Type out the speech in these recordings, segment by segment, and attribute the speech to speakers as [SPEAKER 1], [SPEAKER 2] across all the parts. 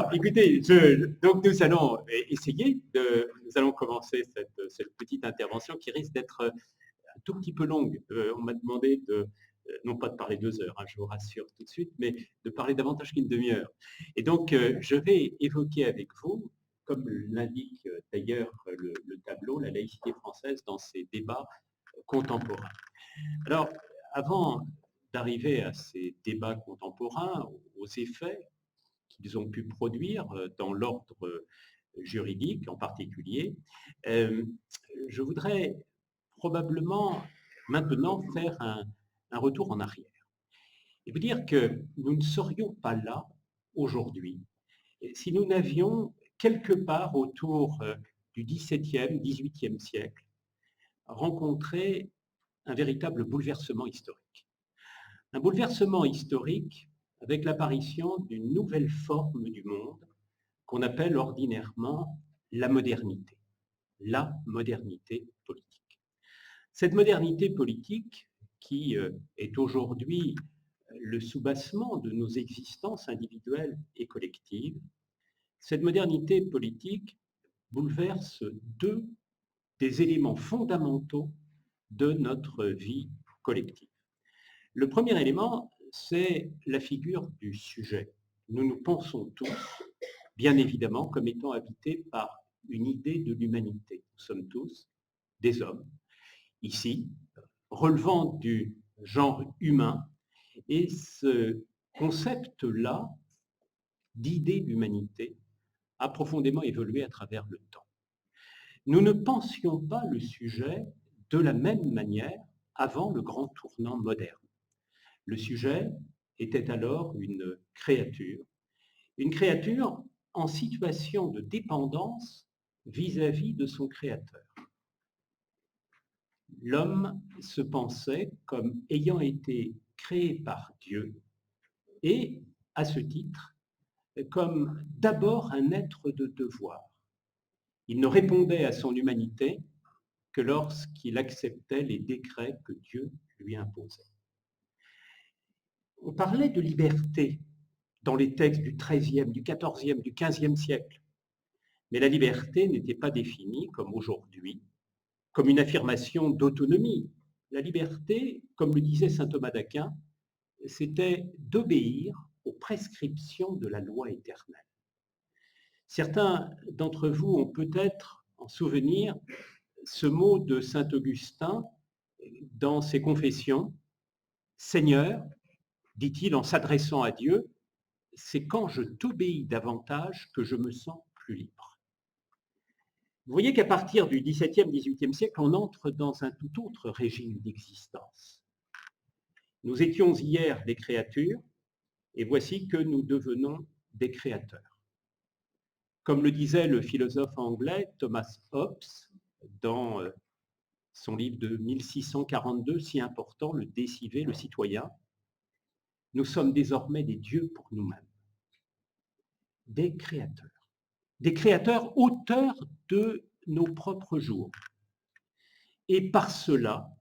[SPEAKER 1] Alors, écoutez, donc nous allons nous allons commencer cette petite intervention qui risque d'être un tout petit peu longue. On m'a demandé non pas de parler 2 heures, hein, je vous rassure tout de suite, mais de parler davantage qu'une demi-heure. Et donc, je vais évoquer avec vous, comme l'indique d'ailleurs le tableau, la laïcité française dans ses débats contemporains. Alors, avant d'arriver à ces débats contemporains, aux effets qu'ils ont pu produire dans l'ordre juridique en particulier, je voudrais probablement maintenant faire un retour en arrière et vous dire que nous ne serions pas là aujourd'hui si nous n'avions quelque part autour du XVIIe, XVIIIe siècle rencontré un véritable bouleversement historique. Un bouleversement historique avec l'apparition d'une nouvelle forme du monde qu'on appelle ordinairement la modernité politique. Cette modernité politique qui est aujourd'hui le soubassement de nos existences individuelles et collectives, cette modernité politique bouleverse deux des éléments fondamentaux de notre vie collective. Le premier élément, c'est la figure du sujet. Nous nous pensons tous, bien évidemment, comme étant habités par une idée de l'humanité. Nous sommes tous des hommes, ici, relevant du genre humain, et ce concept-là d'idée d'humanité a profondément évolué à travers le temps. Nous ne pensions pas le sujet de la même manière avant le grand tournant moderne. Le sujet était alors une créature en situation de dépendance vis-à-vis de son créateur. L'homme se pensait comme ayant été créé par Dieu et, à ce titre, comme d'abord un être de devoir. Il ne répondait à son humanité que lorsqu'il acceptait les décrets que Dieu lui imposait. On parlait de liberté dans les textes du XIIIe, du XIVe, du XVe siècle. Mais la liberté n'était pas définie, comme aujourd'hui, comme une affirmation d'autonomie. La liberté, comme le disait saint Thomas d'Aquin, c'était d'obéir aux prescriptions de la loi éternelle. Certains d'entre vous ont peut-être en souvenir ce mot de saint Augustin dans ses confessions. « Seigneur, dit-il en s'adressant à Dieu, c'est quand je t'obéis davantage que je me sens plus libre. » Vous voyez qu'à partir du XVIIe, XVIIIe siècle, on entre dans un tout autre régime d'existence. Nous étions hier des créatures, et voici que nous devenons des créateurs. Comme le disait le philosophe anglais Thomas Hobbes dans son livre de 1642, si important, Le Décivé, le citoyen, nous sommes désormais des dieux pour nous-mêmes, des créateurs auteurs de nos propres jours, et par cela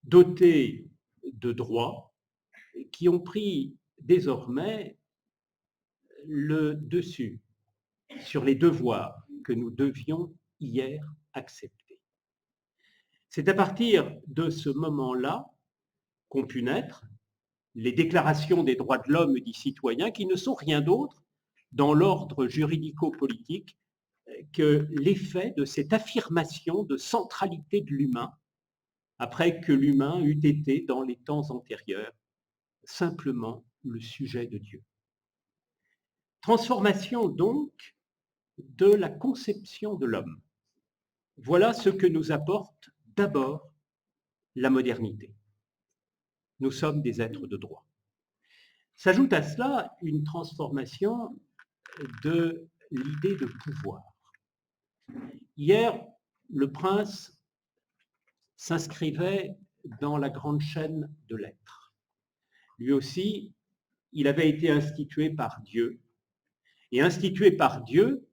[SPEAKER 1] dotés de droits qui ont pris désormais le dessus sur les devoirs que nous devions hier accepter. C'est à partir de ce moment-là qu'ont pu naître les déclarations des droits de l'homme et du citoyen, qui ne sont rien d'autre dans l'ordre juridico-politique que l'effet de cette affirmation de centralité de l'humain, après que l'humain eût été, dans les temps antérieurs, simplement le sujet de Dieu. Transformation donc de la conception de l'homme. Voilà ce que nous apporte d'abord la modernité. Nous sommes des êtres de droit. S'ajoute à cela une transformation de l'idée de pouvoir. Hier, le prince s'inscrivait dans la grande chaîne de l'être. Lui aussi, il avait été institué par Dieu. Et institué par Dieu,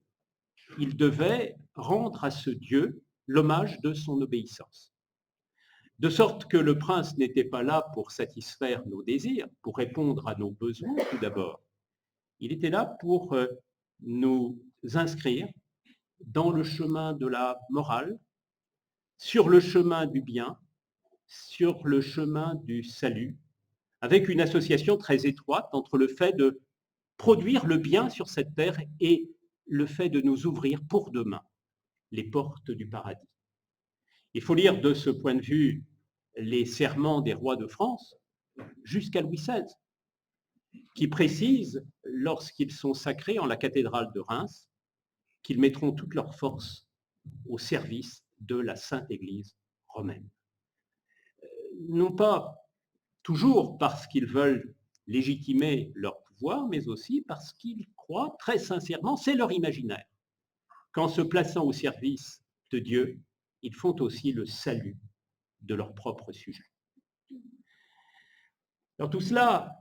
[SPEAKER 1] il devait rendre à ce Dieu l'hommage de son obéissance. De sorte que le prince n'était pas là pour satisfaire nos désirs, pour répondre à nos besoins tout d'abord. Il était là pour nous inscrire dans le chemin de la morale, sur le chemin du bien, sur le chemin du salut, avec une association très étroite entre le fait de produire le bien sur cette terre et le fait de nous ouvrir pour demain les portes du paradis. Il faut lire de ce point de vue les serments des rois de France jusqu'à Louis XVI, qui précisent, lorsqu'ils sont sacrés en la cathédrale de Reims, qu'ils mettront toute leur force au service de la Sainte Église romaine. Non pas toujours parce qu'ils veulent légitimer leur pouvoir, mais aussi parce qu'ils croient très sincèrement, c'est leur imaginaire, qu'en se plaçant au service de Dieu, ils font aussi le salut de leur propre sujet. Alors tout cela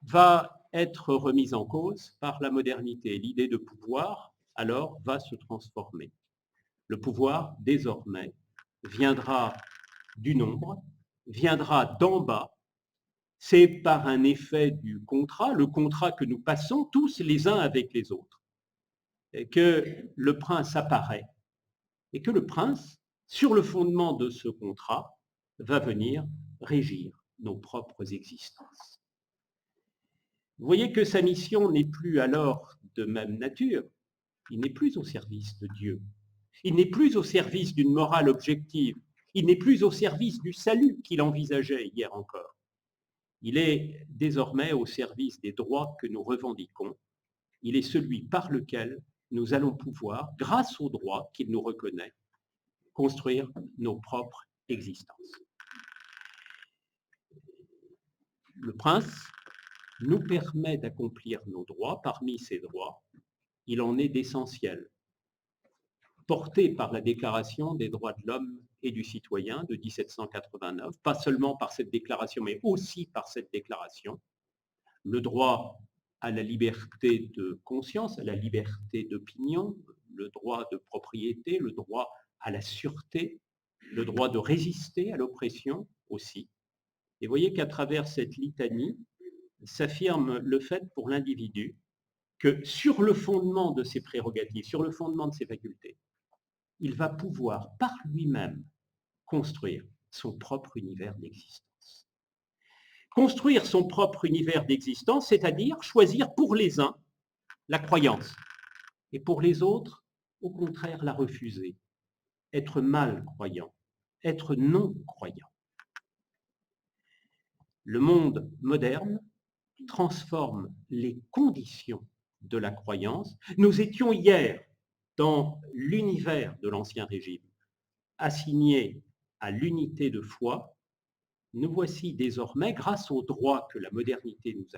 [SPEAKER 1] va être remis en cause par la modernité. L'idée de pouvoir, alors, va se transformer. Le pouvoir, désormais, viendra du nombre, viendra d'en bas. C'est par un effet du contrat, le contrat que nous passons tous les uns avec les autres, que le prince apparaît et que le prince, sur le fondement de ce contrat, va venir régir nos propres existences. Vous voyez que sa mission n'est plus alors de même nature. Il n'est plus au service de Dieu. Il n'est plus au service d'une morale objective. Il n'est plus au service du salut qu'il envisageait hier encore. Il est désormais au service des droits que nous revendiquons. Il est celui par lequel nous allons pouvoir, grâce aux droits qu'il nous reconnaît, construire nos propres existences. Le prince nous permet d'accomplir nos droits. Parmi ces droits, il en est d'essentiels, porté par la Déclaration des droits de l'homme et du citoyen de 1789, pas seulement par cette déclaration, mais aussi par cette déclaration, le droit à la liberté de conscience, à la liberté d'opinion, le droit de propriété, le droit à la sûreté, le droit de résister à l'oppression aussi. Et voyez qu'à travers cette litanie, s'affirme le fait pour l'individu que sur le fondement de ses prérogatives, sur le fondement de ses facultés, il va pouvoir par lui-même construire son propre univers d'existence. Construire son propre univers d'existence, c'est-à-dire choisir pour les uns la croyance et pour les autres, au contraire, la refuser, être mal croyant, être non croyant. Le monde moderne transforme les conditions de la croyance. Nous étions hier dans l'univers de l'Ancien Régime, assignés à l'unité de foi. Nous voici désormais, grâce aux droits que la modernité nous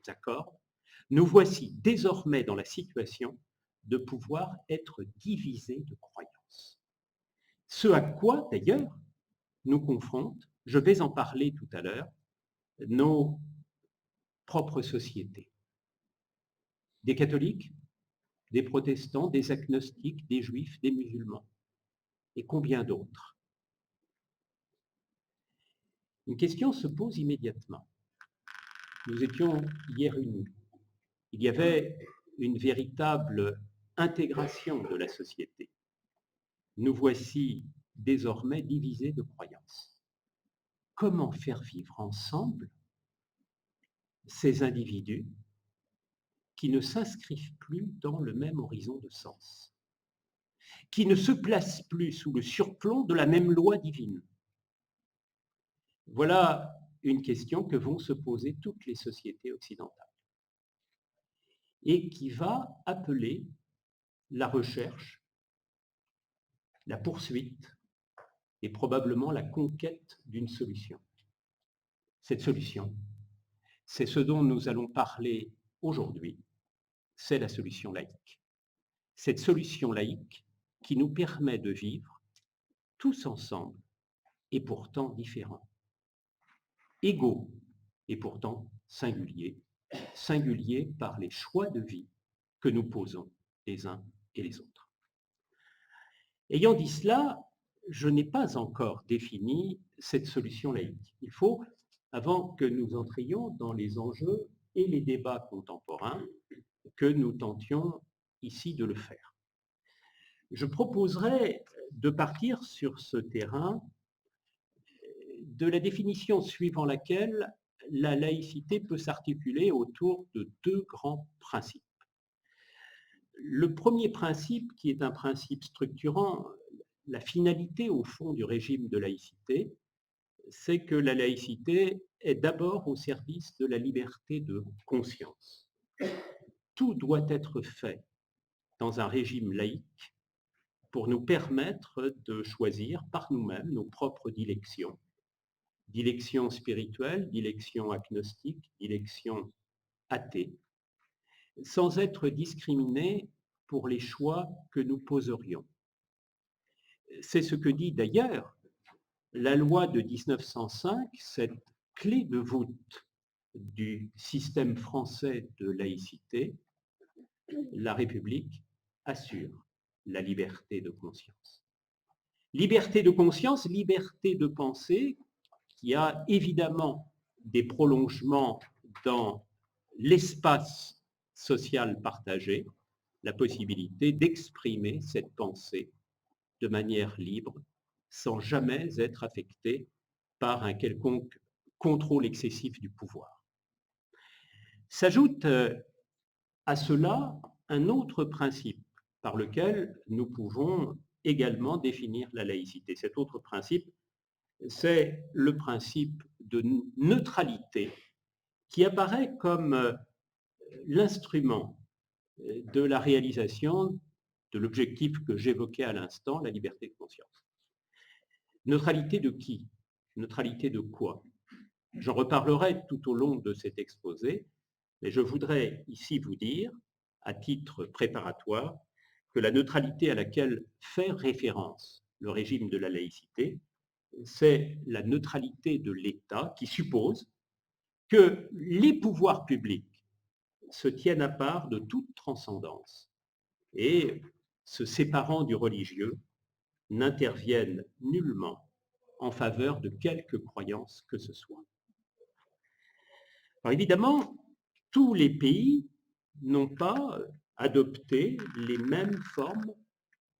[SPEAKER 1] accorde, nous voici désormais dans la situation de pouvoir être divisés de croyances. Ce à quoi, d'ailleurs, nous confronte, je vais en parler tout à l'heure, nos propres sociétés. Des catholiques, des protestants, des agnostiques, des juifs, des musulmans, et combien d'autres. Une question se pose immédiatement. Nous étions hier unis. Il y avait une véritable intégration de la société. Nous voici désormais divisés de croyances. Comment faire vivre ensemble ces individus qui ne s'inscrivent plus dans le même horizon de sens, qui ne se placent plus sous le surplomb de la même loi divine? Voilà une question que vont se poser toutes les sociétés occidentales et qui va appeler la recherche, la poursuite et probablement la conquête d'une solution. Cette solution, c'est ce dont nous allons parler aujourd'hui, c'est la solution laïque. Cette solution laïque qui nous permet de vivre tous ensemble et pourtant différents, égaux et pourtant singuliers, singuliers par les choix de vie que nous posons les uns et les autres. Ayant dit cela, je n'ai pas encore défini cette solution laïque. Il faut, avant que nous entrions dans les enjeux et les débats contemporains, que nous tentions ici de le faire. Je proposerai de partir sur ce terrain de la définition suivant laquelle la laïcité peut s'articuler autour de deux grands principes. Le premier principe, qui est un principe structurant, la finalité au fond du régime de laïcité, c'est que la laïcité est d'abord au service de la liberté de conscience. Tout doit être fait dans un régime laïque pour nous permettre de choisir par nous-mêmes nos propres dilections, dilections spirituelles, dilections agnostiques, dilections athées, sans être discriminés pour les choix que nous poserions. C'est ce que dit d'ailleurs la loi de 1905, cette clé de voûte du système français de laïcité. La République assure la liberté de conscience. Liberté de conscience, liberté de pensée, qui a évidemment des prolongements dans l'espace social partagé, la possibilité d'exprimer cette pensée de manière libre, sans jamais être affecté par un quelconque contrôle excessif du pouvoir. S'ajoute à cela un autre principe par lequel nous pouvons également définir la laïcité. Cet autre principe, c'est le principe de neutralité qui apparaît comme l'instrument de la réalisation de l'objectif que j'évoquais à l'instant, la liberté de conscience. Neutralité de qui? Neutralité de quoi? J'en reparlerai tout au long de cet exposé, mais je voudrais ici vous dire, à titre préparatoire, que la neutralité à laquelle fait référence le régime de la laïcité, c'est la neutralité de l'État qui suppose que les pouvoirs publics se tiennent à part de toute transcendance et, se séparant du religieux, n'interviennent nullement en faveur de quelque croyance que ce soit. Alors évidemment, tous les pays n'ont pas adopté les mêmes formes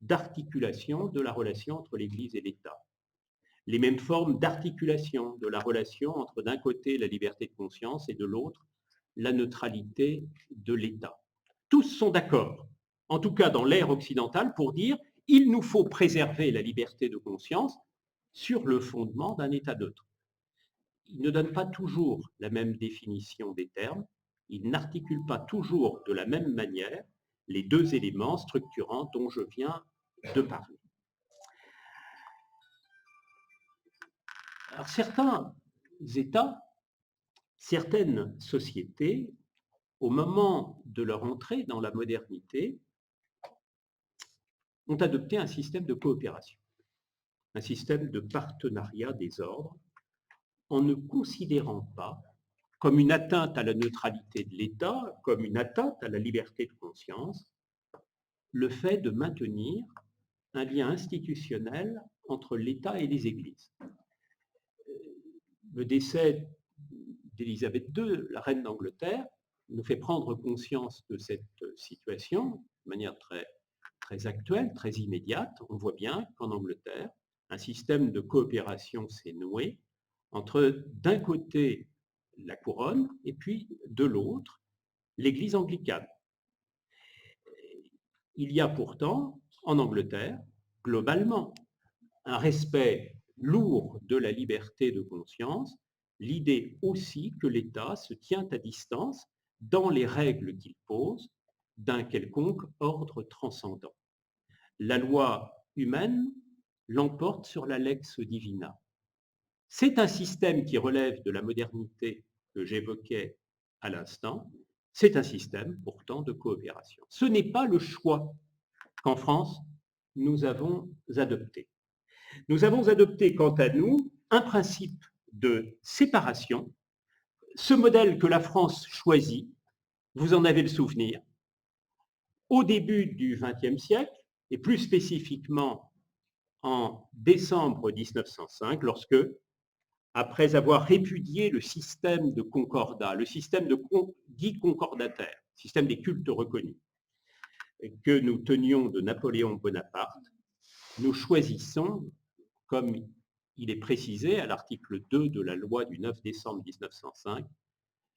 [SPEAKER 1] d'articulation de la relation entre l'Église et l'État, les mêmes formes d'articulation de la relation entre d'un côté la liberté de conscience et de l'autre la neutralité de l'État. Tous sont d'accord, en tout cas dans l'ère occidentale, pour dire il nous faut préserver la liberté de conscience sur le fondement d'un État neutre. Ils ne donnent pas toujours la même définition des termes, ils n'articulent pas toujours de la même manière les deux éléments structurants dont je viens de parler. Alors certains États, certaines sociétés, au moment de leur entrée dans la modernité, ont adopté un système de coopération, un système de partenariat des ordres, en ne considérant pas comme une atteinte à la neutralité de l'État, comme une atteinte à la liberté de conscience, le fait de maintenir un lien institutionnel entre l'État et les églises. Le décès d'Élisabeth II, la reine d'Angleterre, nous fait prendre conscience de cette situation de manière très actuelle, très immédiate. On voit bien qu'en Angleterre, un système de coopération s'est noué entre, d'un côté, la couronne et puis, de l'autre, l'Église anglicane. Il y a pourtant, en Angleterre, globalement, un respect lourd de la liberté de conscience, l'idée aussi que l'État se tient à distance dans les règles qu'il pose d'un quelconque ordre transcendant. La loi humaine l'emporte sur la lex divina. C'est un système qui relève de la modernité que j'évoquais à l'instant. C'est un système pourtant de coopération. Ce n'est pas le choix qu'en France nous avons adopté. Nous avons adopté, quant à nous, un principe de séparation. Ce modèle que la France choisit, vous en avez le souvenir, au début du XXe siècle, et plus spécifiquement en décembre 1905, lorsque, après avoir répudié le système de concordat, le système dit concordataire, système des cultes reconnus, que nous tenions de Napoléon Bonaparte, nous choisissons, comme il est précisé à l'article 2 de la loi du 9 décembre 1905,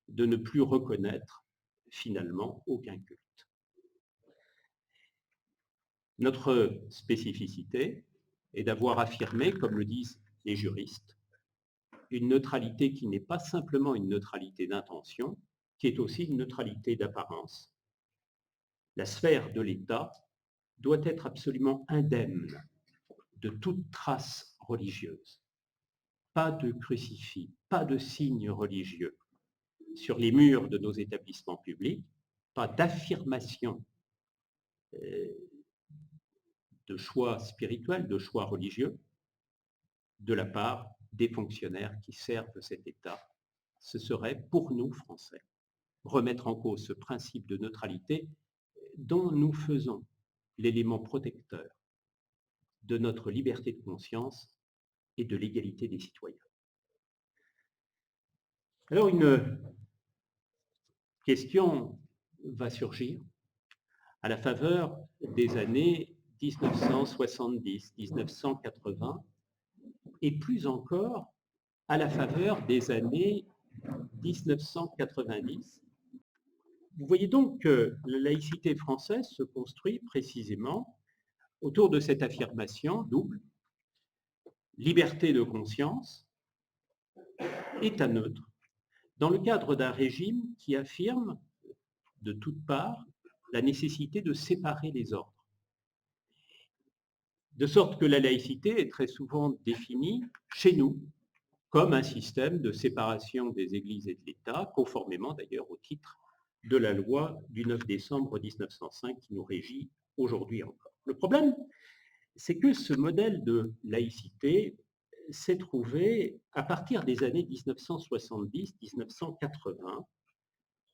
[SPEAKER 1] de ne plus reconnaître finalement aucun culte. Notre spécificité est d'avoir affirmé, comme le disent les juristes, une neutralité qui n'est pas simplement une neutralité d'intention, qui est aussi une neutralité d'apparence. La sphère de l'État doit être absolument indemne de toute trace religieuse. Pas de crucifix, pas de signes religieux sur les murs de nos établissements publics, pas d'affirmation de choix spirituels, de choix religieux de la part des fonctionnaires qui servent cet État. Ce serait, pour nous, Français, remettre en cause ce principe de neutralité dont nous faisons l'élément protecteur de notre liberté de conscience et de l'égalité des citoyens. Alors, une question va surgir à la faveur des années 1970, 1980, et plus encore à la faveur des années 1990. Vous voyez donc que la laïcité française se construit précisément autour de cette affirmation double: liberté de conscience, État neutre, dans le cadre d'un régime qui affirme de toutes parts la nécessité de séparer les ordres. De sorte que la laïcité est très souvent définie chez nous comme un système de séparation des églises et de l'État, conformément d'ailleurs au titre de la loi du 9 décembre 1905 qui nous régit aujourd'hui encore. Le problème, c'est que ce modèle de laïcité s'est trouvé, à partir des années 1970-1980,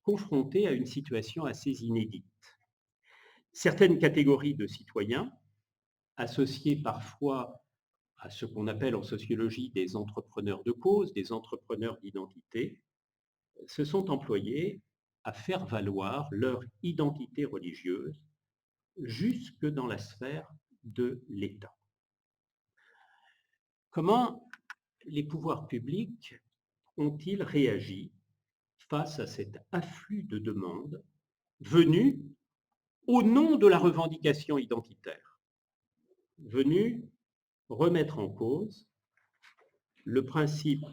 [SPEAKER 1] confronté à une situation assez inédite. Certaines catégories de citoyens, associées parfois à ce qu'on appelle en sociologie des entrepreneurs de cause, des entrepreneurs d'identité, se sont employés à faire valoir leur identité religieuse jusque dans la sphère de l'État. Comment les pouvoirs publics ont-ils réagi face à cet afflux de demandes venues au nom de la revendication identitaire, venues remettre en cause le principe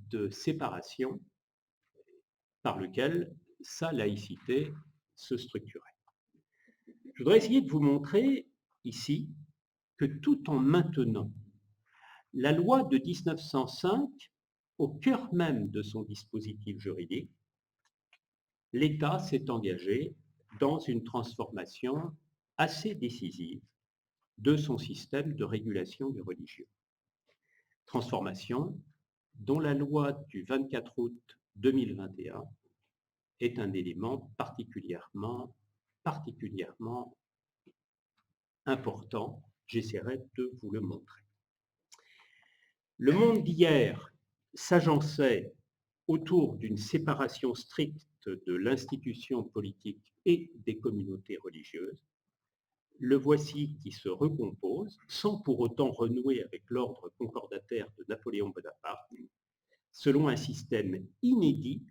[SPEAKER 1] de séparation par lequel sa laïcité se structurait? Je voudrais essayer de vous montrer ici que tout en maintenant la loi de 1905 au cœur même de son dispositif juridique, l'État s'est engagé dans une transformation assez décisive de son système de régulation du religieux. Transformation dont la loi du 24 août 2021 est un élément particulièrement important. J'essaierai de vous le montrer. Le monde d'hier s'agençait autour d'une séparation stricte de l'institution politique et des communautés religieuses. Le voici qui se recompose, sans pour autant renouer avec l'ordre concordataire de Napoléon Bonaparte, selon un système inédit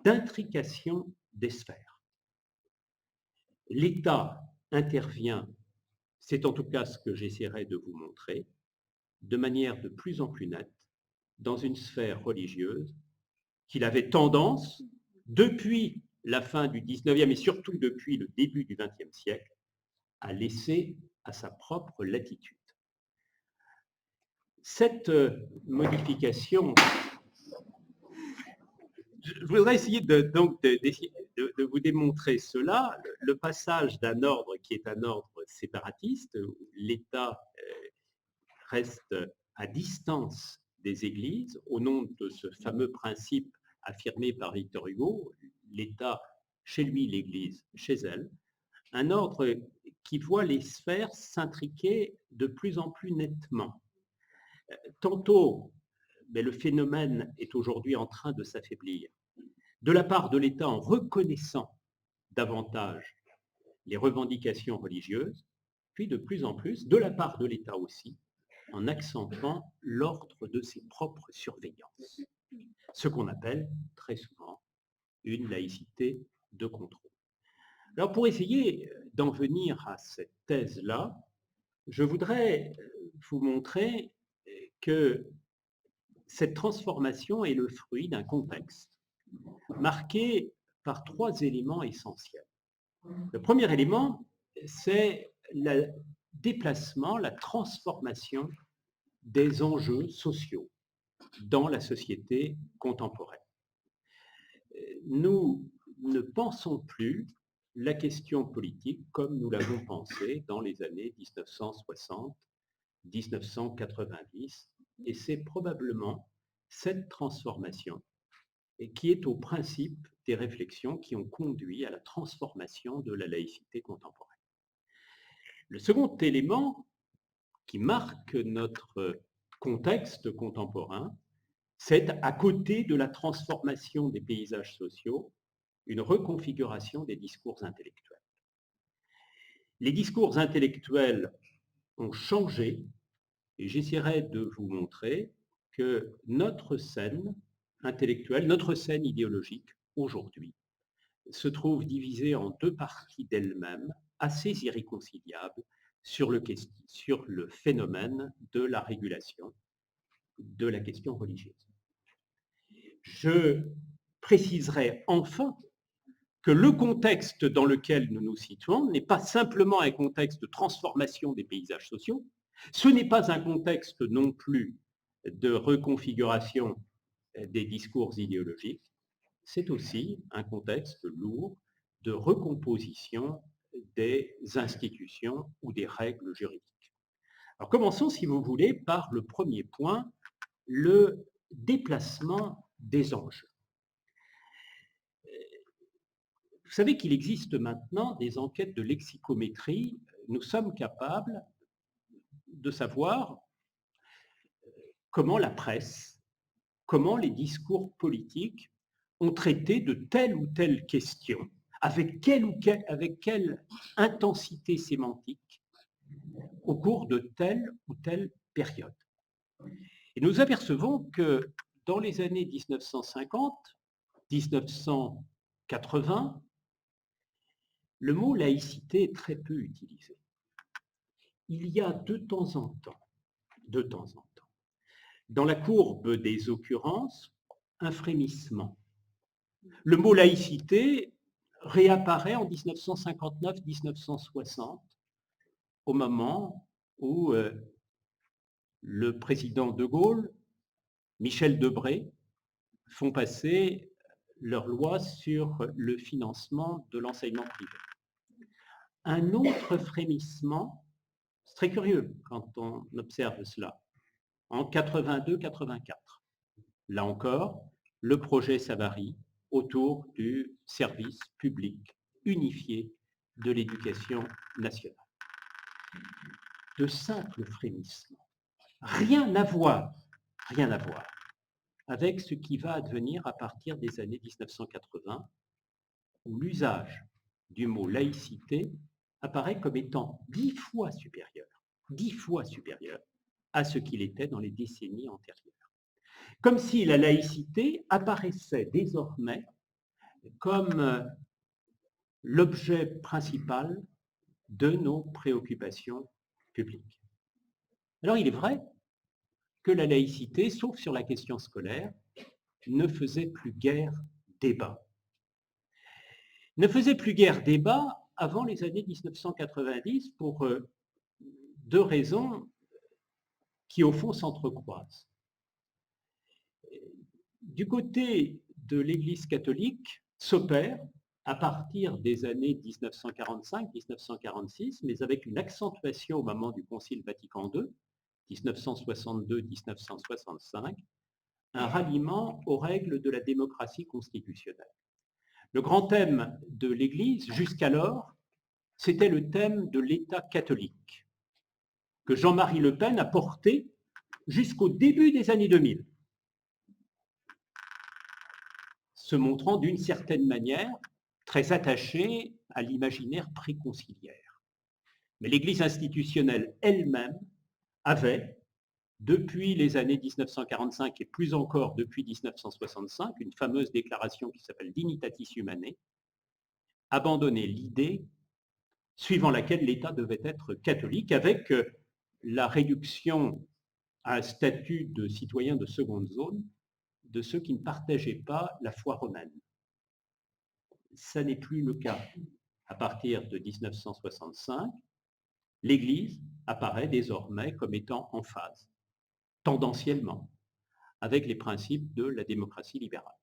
[SPEAKER 1] d'intrication des sphères. L'État intervient, c'est en tout cas ce que j'essaierai de vous montrer, de manière de plus en plus nette dans une sphère religieuse qu'il avait tendance, depuis la fin du 19e et surtout depuis le début du 20e siècle, à laisser à sa propre latitude. Cette modification, je voudrais essayer de vous démontrer cela, le passage d'un ordre qui est un ordre séparatiste, où l'État reste à distance des églises, au nom de ce fameux principe affirmé par Victor Hugo, l'État chez lui, l'Église chez elle, un ordre qui voit les sphères s'intriquer de plus en plus nettement. Tantôt, mais le phénomène est aujourd'hui en train de s'affaiblir, de la part de l'État en reconnaissant davantage les revendications religieuses, puis de plus en plus, de la part de l'État aussi, en accentuant l'ordre de ses propres surveillances, ce qu'on appelle très souvent une laïcité de contrôle. Alors pour essayer d'en venir à cette thèse-là, je voudrais vous montrer que cette transformation est le fruit d'un contexte marqué par trois éléments essentiels. Le premier élément, c'est le déplacement, la transformation des enjeux sociaux dans la société contemporaine. Nous ne pensons plus la question politique comme nous l'avons pensée dans les années 1960, 1990, et c'est probablement cette transformation qui est au principe des réflexions qui ont conduit à la transformation de la laïcité contemporaine. Le second élément qui marque notre contexte contemporain, c'est, à côté de la transformation des paysages sociaux, une reconfiguration des discours intellectuels. Les discours intellectuels ont changé, et j'essaierai de vous montrer que notre scène intellectuelle, notre scène idéologique, aujourd'hui, se trouve divisée en deux parties d'elle-même, assez irréconciliables, sur le phénomène de la régulation de la question religieuse. Je préciserai enfin que le contexte dans lequel nous nous situons n'est pas simplement un contexte de transformation des paysages sociaux, ce n'est pas un contexte non plus de reconfiguration des discours idéologiques, c'est aussi un contexte lourd de recomposition des institutions ou des règles juridiques. Alors commençons, si vous voulez, par le premier point, le déplacement des enjeux. Vous savez qu'il existe maintenant des enquêtes de lexicométrie. Nous sommes capables de savoir comment la presse, comment les discours politiques ont traité de telle ou telle question, avec quelle intensité sémantique, au cours de telle ou telle période. Et nous apercevons que dans les années 1950, 1980, le mot laïcité est très peu utilisé. Il y a de temps en temps, dans la courbe des occurrences, un frémissement. Le mot laïcité réapparaît en 1959-1960, au moment où le président de Gaulle, Michel Debré, font passer leur loi sur le financement de l'enseignement privé. Un autre frémissement, c'est très curieux quand on observe cela, en 82-84. Là encore, le projet Savary autour du service public unifié de l'éducation nationale. De simples frémissements. Rien à voir avec ce qui va advenir à partir des années 1980, où l'usage du mot laïcité apparaît comme étant 10 fois supérieur à ce qu'il était dans les décennies antérieures. Comme si la laïcité apparaissait désormais comme l'objet principal de nos préoccupations publiques. Alors il est vrai que la laïcité, sauf sur la question scolaire, ne faisait plus guère débat. Ne faisait plus guère débat avant les années 1990 pour deux raisons qui au fond s'entrecroisent. Du côté de l'Église catholique s'opère, à partir des années 1945-1946, mais avec une accentuation au moment du Concile Vatican II, 1962-1965, un ralliement aux règles de la démocratie constitutionnelle. Le grand thème de l'Église, jusqu'alors, c'était le thème de l'État catholique, que Jean-Marie Le Pen a porté jusqu'au début des années 2000, se montrant d'une certaine manière très attaché à l'imaginaire préconciliaire. Mais l'Église institutionnelle elle-même avait, depuis les années 1945 et plus encore depuis 1965, une fameuse déclaration qui s'appelle Dignitatis Humanae, abandonné l'idée suivant laquelle l'État devait être catholique, avec la réduction à un statut de citoyen de seconde zone de ceux qui ne partageaient pas la foi romaine. Ça n'est plus le cas. À partir de 1965, l'Église apparaît désormais comme étant en phase, tendanciellement, avec les principes de la démocratie libérale,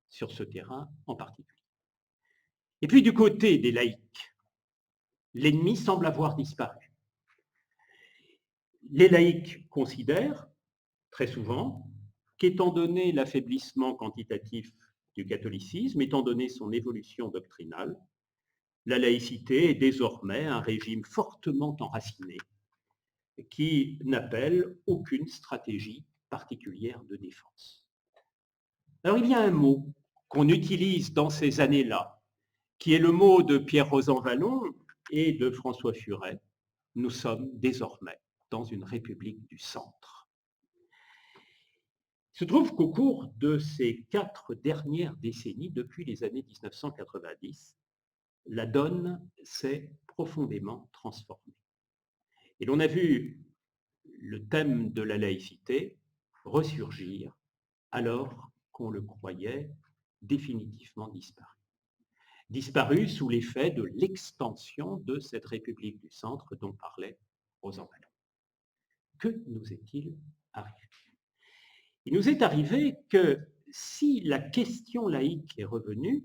[SPEAKER 1] sur ce terrain en particulier. Et puis du côté des laïcs, l'ennemi semble avoir disparu. Les laïcs considèrent, très souvent, qu'étant donné l'affaiblissement quantitatif du catholicisme, étant donné son évolution doctrinale, la laïcité est désormais un régime fortement enraciné qui n'appelle aucune stratégie particulière de défense. Alors il y a un mot qu'on utilise dans ces années-là, qui est le mot de Pierre-Rosan Vallon et de François Furet. Nous sommes désormais dans une république du centre. Il se trouve qu'au cours de ces 4 dernières décennies, depuis les années 1990, la donne s'est profondément transformée. Et l'on a vu le thème de la laïcité ressurgir alors qu'on le croyait définitivement disparu. Disparu sous l'effet de l'extension de cette République du centre dont parlait Rosan Vallon. Que nous est-il arrivé ? Il nous est arrivé que si la question laïque est revenue,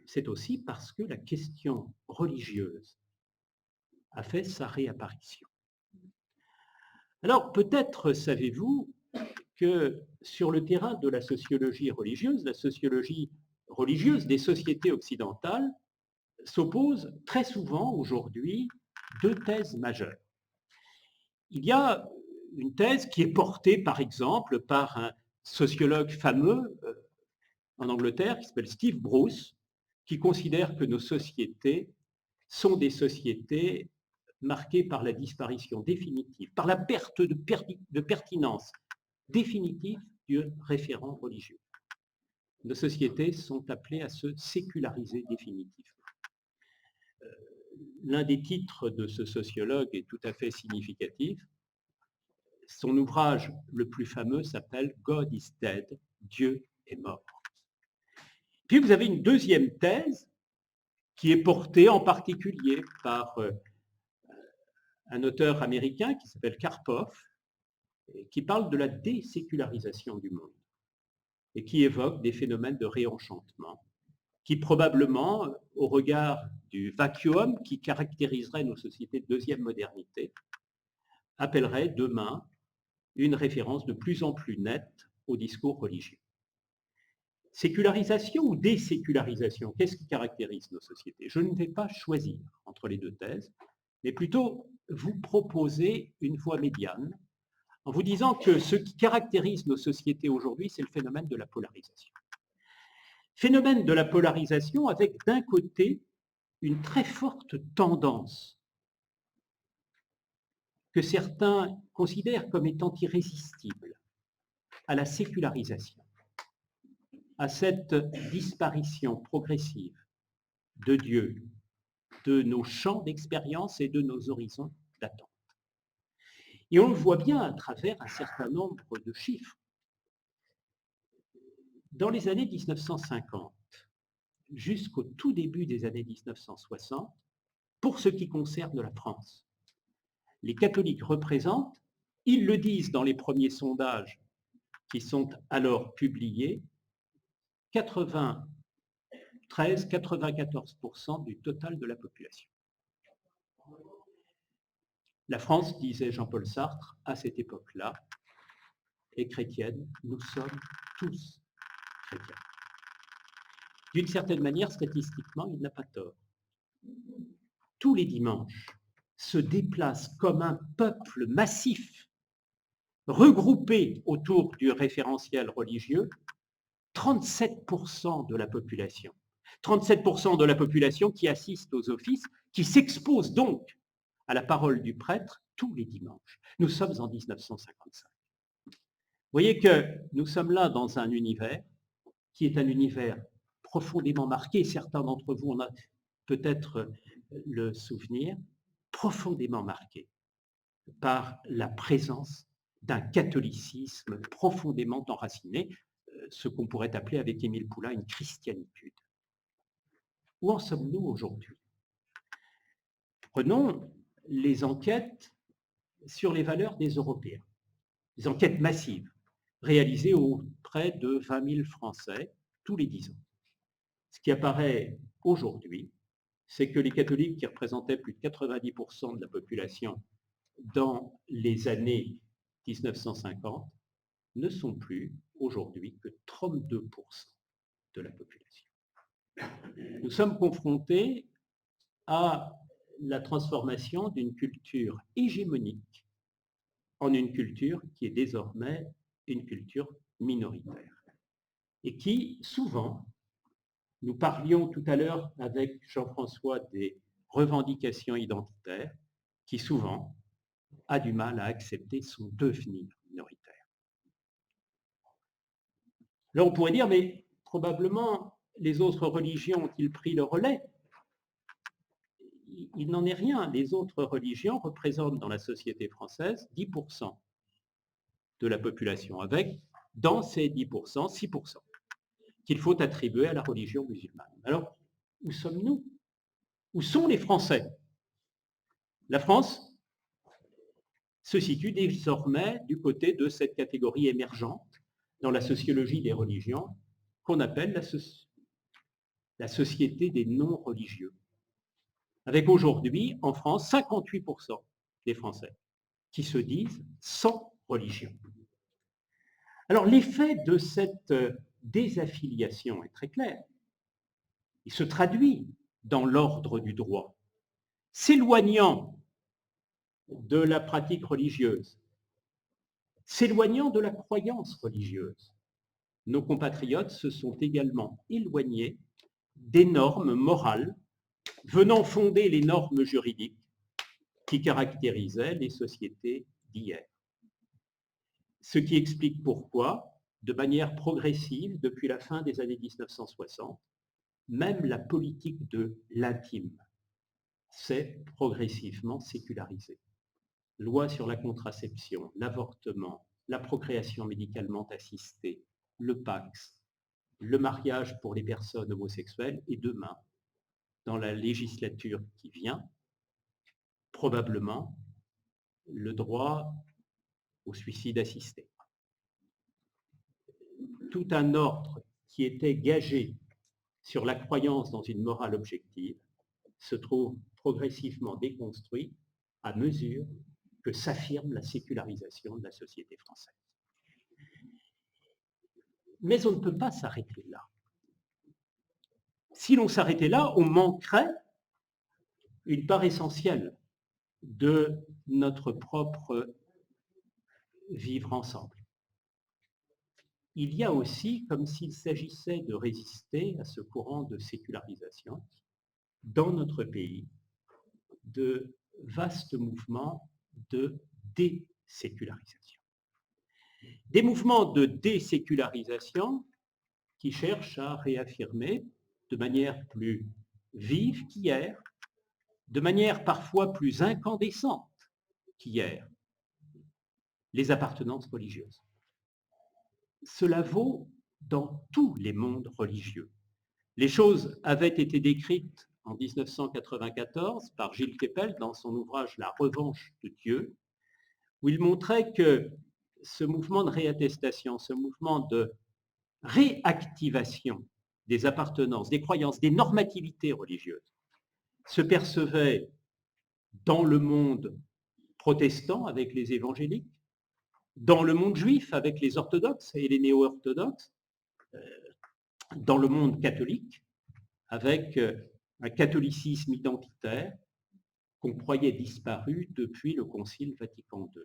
[SPEAKER 1] c'est aussi parce que la question religieuse a fait sa réapparition. Alors peut-être savez-vous que sur le terrain de la sociologie religieuse des sociétés occidentales s'opposent très souvent aujourd'hui 2 thèses majeures. Il y a une thèse qui est portée par exemple par un sociologue fameux en Angleterre qui s'appelle Steve Bruce, qui considère que nos sociétés sont des sociétés marquées par la disparition définitive, par la perte de pertinence définitive du référent religieux. Nos sociétés sont appelées à se séculariser définitivement. L'un des titres de ce sociologue est tout à fait significatif. Son ouvrage le plus fameux s'appelle God is dead, Dieu est mort. Puis vous avez une deuxième thèse qui est portée en particulier par un auteur américain qui s'appelle Karpov, qui parle de la désécularisation du monde et qui évoque des phénomènes de réenchantement qui probablement, au regard du vacuum qui caractériserait nos sociétés de deuxième modernité, appellerait demain une référence de plus en plus nette au discours religieux. Sécularisation ou désécularisation, qu'est-ce qui caractérise nos sociétés? Je ne vais pas choisir entre les 2 thèses, mais plutôt vous proposer une voie médiane en vous disant que ce qui caractérise nos sociétés aujourd'hui, c'est le phénomène de la polarisation. Phénomène de la polarisation avec d'un côté une très forte tendance que certains considèrent comme étant irrésistible à la sécularisation, à cette disparition progressive de Dieu, de nos champs d'expérience et de nos horizons d'attente. Et on le voit bien à travers un certain nombre de chiffres. Dans les années 1950, jusqu'au tout début des années 1960, pour ce qui concerne la France, les catholiques représentent, ils le disent dans les premiers sondages qui sont alors publiés, 93-94% du total de la population. La France, disait Jean-Paul Sartre, à cette époque-là, est chrétienne, nous sommes tous chrétiens. D'une certaine manière, statistiquement, il n'a pas tort. Tous les dimanches se déplacent comme un peuple massif, regroupé autour du référentiel religieux, 37% de la population. 37% de la population qui assiste aux offices, qui s'expose donc à la parole du prêtre tous les dimanches. Nous sommes en 1955. Vous voyez que nous sommes là dans un univers qui est un univers profondément marqué, certains d'entre vous en ont peut-être le souvenir, profondément marqué par la présence d'un catholicisme profondément enraciné, ce qu'on pourrait appeler avec Émile Poulain une christianitude. Où en sommes-nous aujourd'hui? Prenons les enquêtes sur les valeurs des Européens, des enquêtes massives réalisées auprès de 20 000 Français tous les 10 ans. Ce qui apparaît aujourd'hui, c'est que les catholiques qui représentaient plus de 90% de la population dans les années 1950 ne sont plus aujourd'hui que 32% de la population. Nous sommes confrontés à la transformation d'une culture hégémonique en une culture qui est désormais une culture minoritaire et qui, souvent, nous parlions tout à l'heure avec Jean-François des revendications identitaires, qui souvent a du mal à accepter son devenir minoritaire. Là, on pourrait dire, mais probablement les autres religions ont-ils pris le relais? Il n'en est rien. Les autres religions représentent dans la société française 10% de la population, avec dans ces 10%, 6% qu'il faut attribuer à la religion musulmane. Alors, où sommes-nous? Où sont les Français? La France se situe désormais du côté de cette catégorie émergente dans la sociologie des religions qu'on appelle la société des non-religieux. Avec aujourd'hui, en France, 58% des Français qui se disent sans religion. Alors, l'effet de cette désaffiliation est très clair. Il se traduit dans l'ordre du droit. S'éloignant de la pratique religieuse, s'éloignant de la croyance religieuse, nos compatriotes se sont également éloignés des normes morales venant fonder les normes juridiques qui caractérisaient les sociétés d'hier. Ce qui explique pourquoi, de manière progressive, depuis la fin des années 1960, même la politique de l'intime s'est progressivement sécularisée. Loi sur la contraception, l'avortement, la procréation médicalement assistée, le PACS, le mariage pour les personnes homosexuelles et demain, dans la législature qui vient, probablement le droit au suicide assisté. Tout un ordre qui était gagé sur la croyance dans une morale objective se trouve progressivement déconstruit à mesure que s'affirme la sécularisation de la société française. Mais on ne peut pas s'arrêter là. Si l'on s'arrêtait là, on manquerait une part essentielle de notre propre vivre ensemble. Il y a aussi, comme s'il s'agissait de résister à ce courant de sécularisation, dans notre pays, de vastes mouvements de désécularisation. Des mouvements de désécularisation qui cherchent à réaffirmer de manière plus vive qu'hier, de manière parfois plus incandescente qu'hier, les appartenances religieuses. Cela vaut dans tous les mondes religieux. Les choses avaient été décrites en 1994 par Gilles Kepel dans son ouvrage La revanche de Dieu, où il montrait que ce mouvement de réattestation, ce mouvement de réactivation des appartenances, des croyances, des normativités religieuses, se percevait dans le monde protestant avec les évangéliques, dans le monde juif avec les orthodoxes et les néo-orthodoxes, dans le monde catholique avec un catholicisme identitaire qu'on croyait disparu depuis le Concile Vatican II.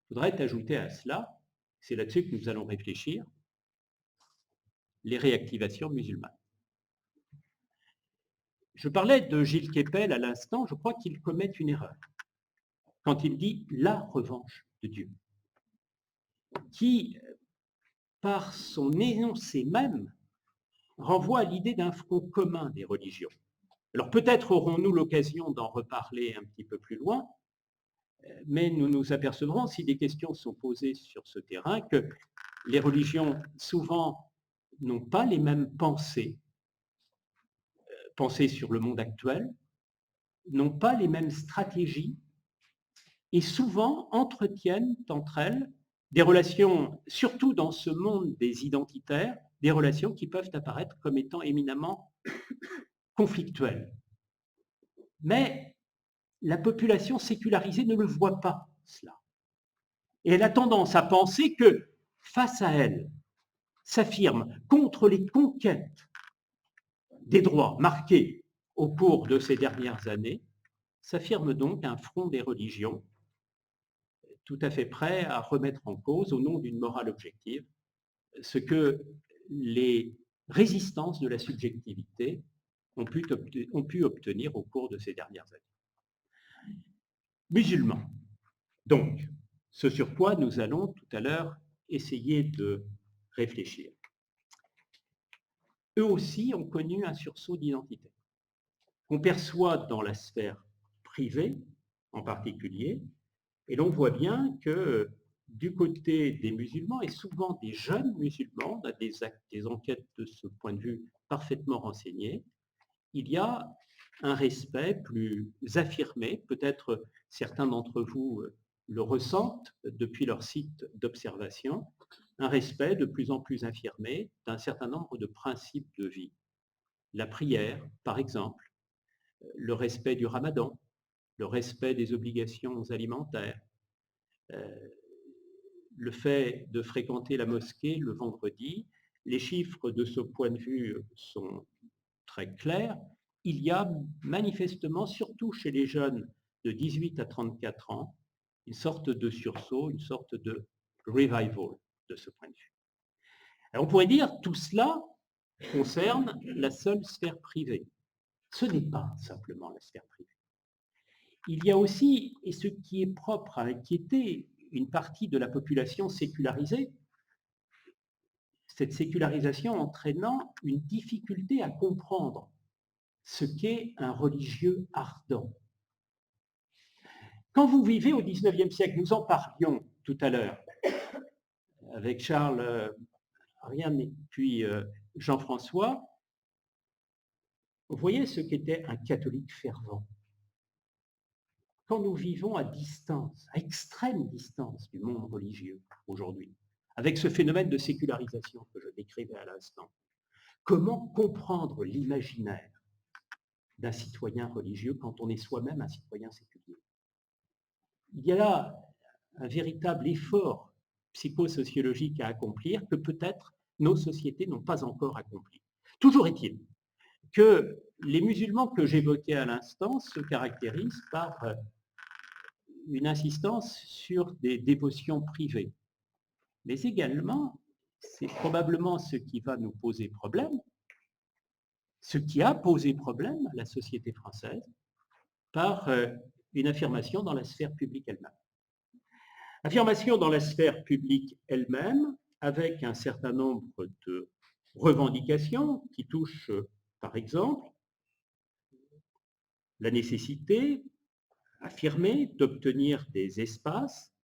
[SPEAKER 1] Il faudrait ajouter à cela, c'est là-dessus que nous allons réfléchir, les réactivations musulmanes. Je parlais de Gilles Kepel à l'instant, je crois qu'il commet une erreur quand il dit la revanche de Dieu, qui, par son énoncé même, renvoie à l'idée d'un front commun des religions. Alors peut-être aurons-nous l'occasion d'en reparler un petit peu plus loin, mais nous nous apercevrons, si des questions sont posées sur ce terrain, que les religions souvent n'ont pas les mêmes pensées sur le monde actuel, n'ont pas les mêmes stratégies et souvent entretiennent entre elles des relations, surtout dans ce monde des identitaires, des relations qui peuvent apparaître comme étant éminemment conflictuelles. Mais la population sécularisée ne le voit pas, cela. Et elle a tendance à penser que, face à elle, s'affirme contre les conquêtes des droits marqués au cours de ces dernières années, s'affirme donc un front des religions tout à fait prêt à remettre en cause, au nom d'une morale objective, ce que les résistances de la subjectivité ont pu obtenir au cours de ces dernières années. Musulmans, donc, ce sur quoi nous allons tout à l'heure essayer de réfléchir. Eux aussi ont connu un sursaut d'identité, qu'on perçoit dans la sphère privée en particulier, et l'on voit bien que du côté des musulmans, et souvent des jeunes musulmans, on a des enquêtes de ce point de vue parfaitement renseignées, il y a un respect plus affirmé, peut-être certains d'entre vous le ressentent depuis leur site d'observation, un respect de plus en plus affirmé d'un certain nombre de principes de vie. La prière, par exemple, le respect du ramadan, le respect des obligations alimentaires, le fait de fréquenter la mosquée le vendredi. Les chiffres de ce point de vue sont très clairs. Il y a manifestement, surtout chez les jeunes de 18 à 34 ans, une sorte de sursaut, une sorte de revival de ce point de vue. Alors on pourrait dire tout cela concerne la seule sphère privée. Ce n'est pas simplement la sphère privée. Il y a aussi, et ce qui est propre à inquiéter une partie de la population sécularisée, cette sécularisation entraînant une difficulté à comprendre ce qu'est un religieux ardent. Quand vous vivez au XIXe siècle, nous en parlions tout à l'heure avec Charles Ariane et puis Jean-François, vous voyez ce qu'était un catholique fervent. Quand nous vivons à distance, à extrême distance du monde religieux aujourd'hui, avec ce phénomène de sécularisation que je décrivais à l'instant, comment comprendre l'imaginaire d'un citoyen religieux quand on est soi-même un citoyen séculier? Il y a là un véritable effort psychosociologique à accomplir que peut-être nos sociétés n'ont pas encore accompli. Toujours est-il que les musulmans que j'évoquais à l'instant se caractérisent par une insistance sur des dévotions privées. Mais également, c'est probablement ce qui va nous poser problème, ce qui a posé problème à la société française par une affirmation dans la sphère publique elle-même. Affirmation dans la sphère publique elle-même avec un certain nombre de revendications qui touchent, par exemple, la nécessité affirmée d'obtenir des espaces,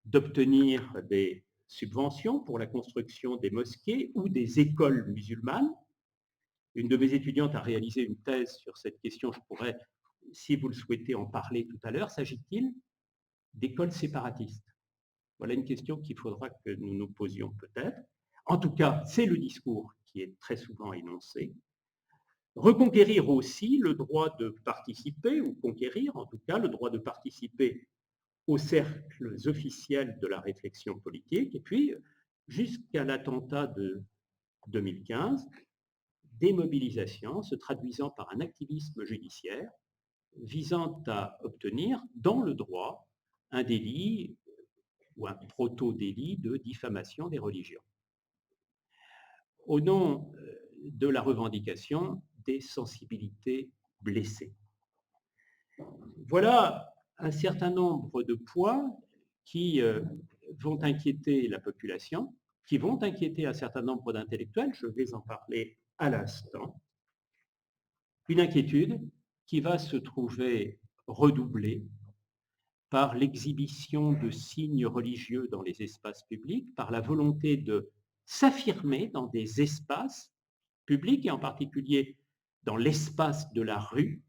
[SPEAKER 1] d'obtenir des subventions pour la construction des mosquées ou des écoles musulmanes. Une de mes étudiantes a réalisé une thèse sur cette question, je pourrais, si vous le souhaitez, en parler tout à l'heure. S'agit-il d'écoles séparatistes? Voilà une question qu'il faudra que nous nous posions peut-être. En tout cas, c'est le discours qui est très souvent énoncé. Reconquérir aussi le droit de participer, ou conquérir en tout cas le droit de participer aux cercles officiels de la réflexion politique, et puis jusqu'à l'attentat de 2015, des mobilisations se traduisant par un activisme judiciaire visant à obtenir dans le droit un délit ou un proto-délit de diffamation des religions, au nom de la revendication des sensibilités blessés. Voilà un certain nombre de points qui vont inquiéter la population, qui vont inquiéter un certain nombre d'intellectuels, je vais en parler à l'instant. Une inquiétude qui va se trouver redoublée par l'exhibition de signes religieux dans les espaces publics, par la volonté de s'affirmer dans des espaces publics, et en particulier dans l'espace de la rue,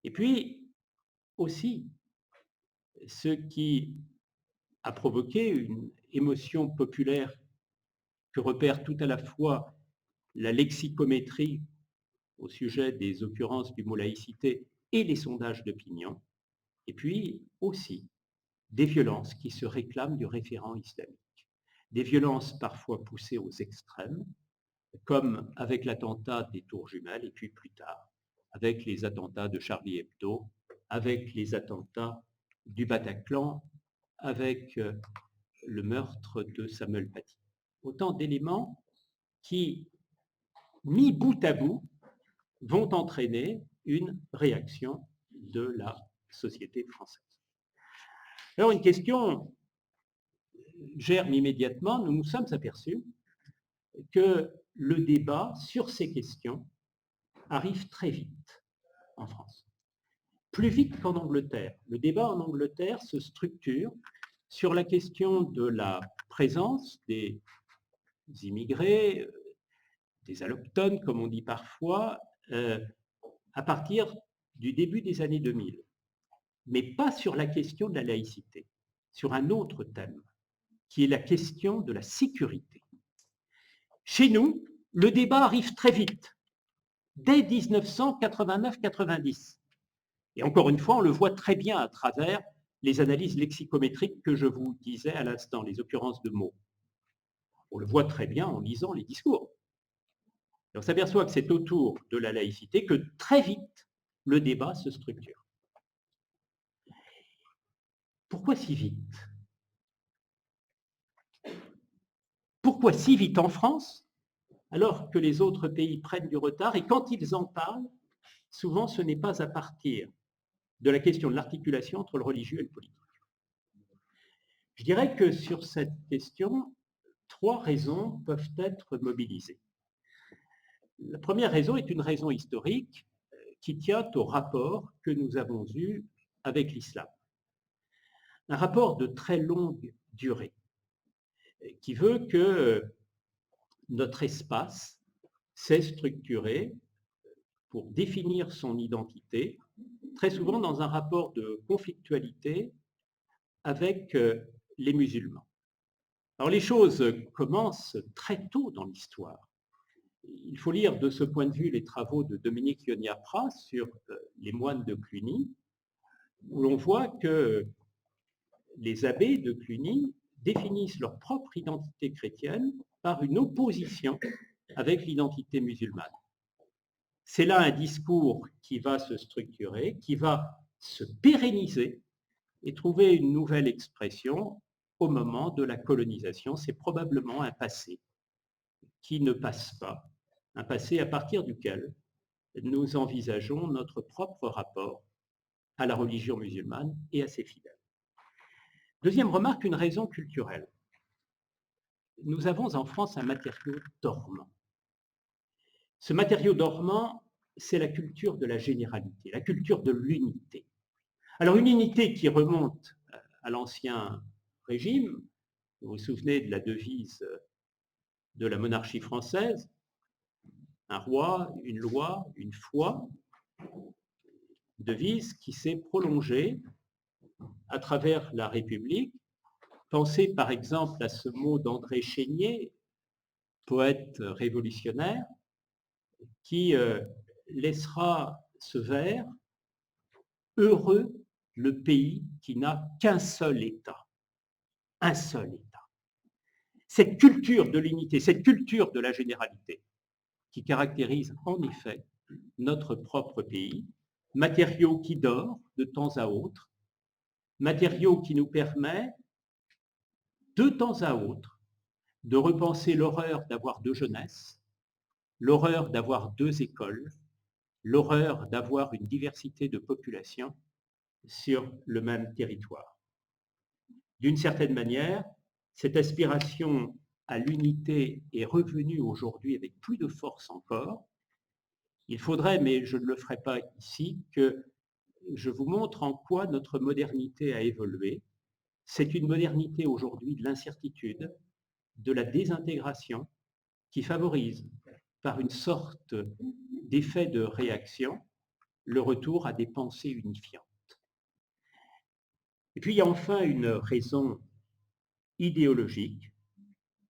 [SPEAKER 1] et puis aussi ce qui a provoqué une émotion populaire que repère tout à la fois la lexicométrie au sujet des occurrences du mot laïcité et les sondages d'opinion, et puis aussi des violences qui se réclament du référent islamique. Des violences parfois poussées aux extrêmes, comme avec l'attentat des Tours Jumelles, et puis plus tard, avec les attentats de Charlie Hebdo, avec les attentats du Bataclan, avec le meurtre de Samuel Paty. Autant d'éléments qui, mis bout à bout, vont entraîner une réaction de la société française. Alors une question germe immédiatement, nous nous sommes aperçus que le débat sur ces questions arrive très vite en France. Plus vite qu'en Angleterre. Le débat en Angleterre se structure sur la question de la présence des immigrés, des allochtones, comme on dit parfois, à partir du début des années 2000, mais pas sur la question de la laïcité, sur un autre thème, qui est la question de la sécurité. Chez nous, le débat arrive très vite, dès 1989-90. Et encore une fois, on le voit très bien à travers les analyses lexicométriques que je vous disais à l'instant, les occurrences de mots. On le voit très bien en lisant les discours. Et on s'aperçoit que c'est autour de la laïcité que très vite le débat se structure. Pourquoi si vite? Pourquoi si vite en France, alors que les autres pays prennent du retard, et quand ils en parlent, souvent ce n'est pas à partir de la question de l'articulation entre le religieux et le politique. Je dirais que sur cette question, trois raisons peuvent être mobilisées. La première raison est une raison historique qui tient au rapport que nous avons eu avec l'islam. Un rapport de très longue durée qui veut que notre espace s'est structuré pour définir son identité, très souvent dans un rapport de conflictualité avec les musulmans. Alors les choses commencent très tôt dans l'histoire. Il faut lire de ce point de vue les travaux de Dominique Yonnia-Pras sur les moines de Cluny, où l'on voit que les abbés de Cluny définissent leur propre identité chrétienne par une opposition avec l'identité musulmane. C'est là un discours qui va se structurer, qui va se pérenniser et trouver une nouvelle expression au moment de la colonisation. C'est probablement un passé qui ne passe pas, un passé à partir duquel nous envisageons notre propre rapport à la religion musulmane et à ses fidèles. Deuxième remarque, une raison culturelle. Nous avons en France un matériau dormant. Ce matériau dormant, c'est la culture de la généralité, la culture de l'unité. Alors une unité qui remonte à l'Ancien Régime, vous vous souvenez de la devise de la monarchie française, un roi, une loi, une foi, devise qui s'est prolongée à travers la République. Pensez par exemple à ce mot d'André Chénier, poète révolutionnaire, qui laissera ce vers « Heureux le pays qui n'a qu'un seul État ». Un seul État. Cette culture de l'unité, cette culture de la généralité, qui caractérise en effet notre propre pays, matériau qui dort de temps à autre, matériau qui nous permet de temps à autre de repenser l'horreur d'avoir deux jeunesses, l'horreur d'avoir deux écoles, l'horreur d'avoir une diversité de population sur le même territoire. D'une certaine manière, cette aspiration à l'unité est revenue aujourd'hui avec plus de force encore. Il faudrait, mais je ne le ferai pas ici, que je vous montre en quoi notre modernité a évolué. C'est une modernité aujourd'hui de l'incertitude, de la désintégration, qui favorise, par une sorte d'effet de réaction, le retour à des pensées unifiantes. Et puis il y a enfin une raison idéologique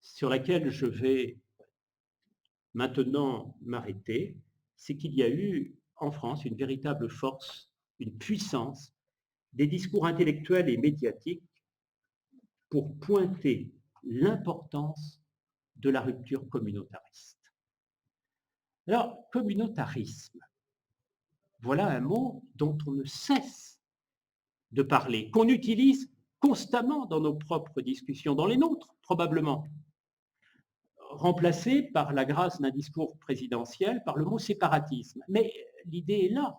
[SPEAKER 1] sur laquelle je vais maintenant m'arrêter, c'est qu'il y a eu en France une véritable force, une puissance des discours intellectuels et médiatiques pour pointer l'importance de la rupture communautariste. Alors, communautarisme, voilà un mot dont on ne cesse de parler, qu'on utilise constamment dans nos propres discussions, dans les nôtres probablement, remplacé par la grâce d'un discours présidentiel par le mot séparatisme. Mais l'idée est là.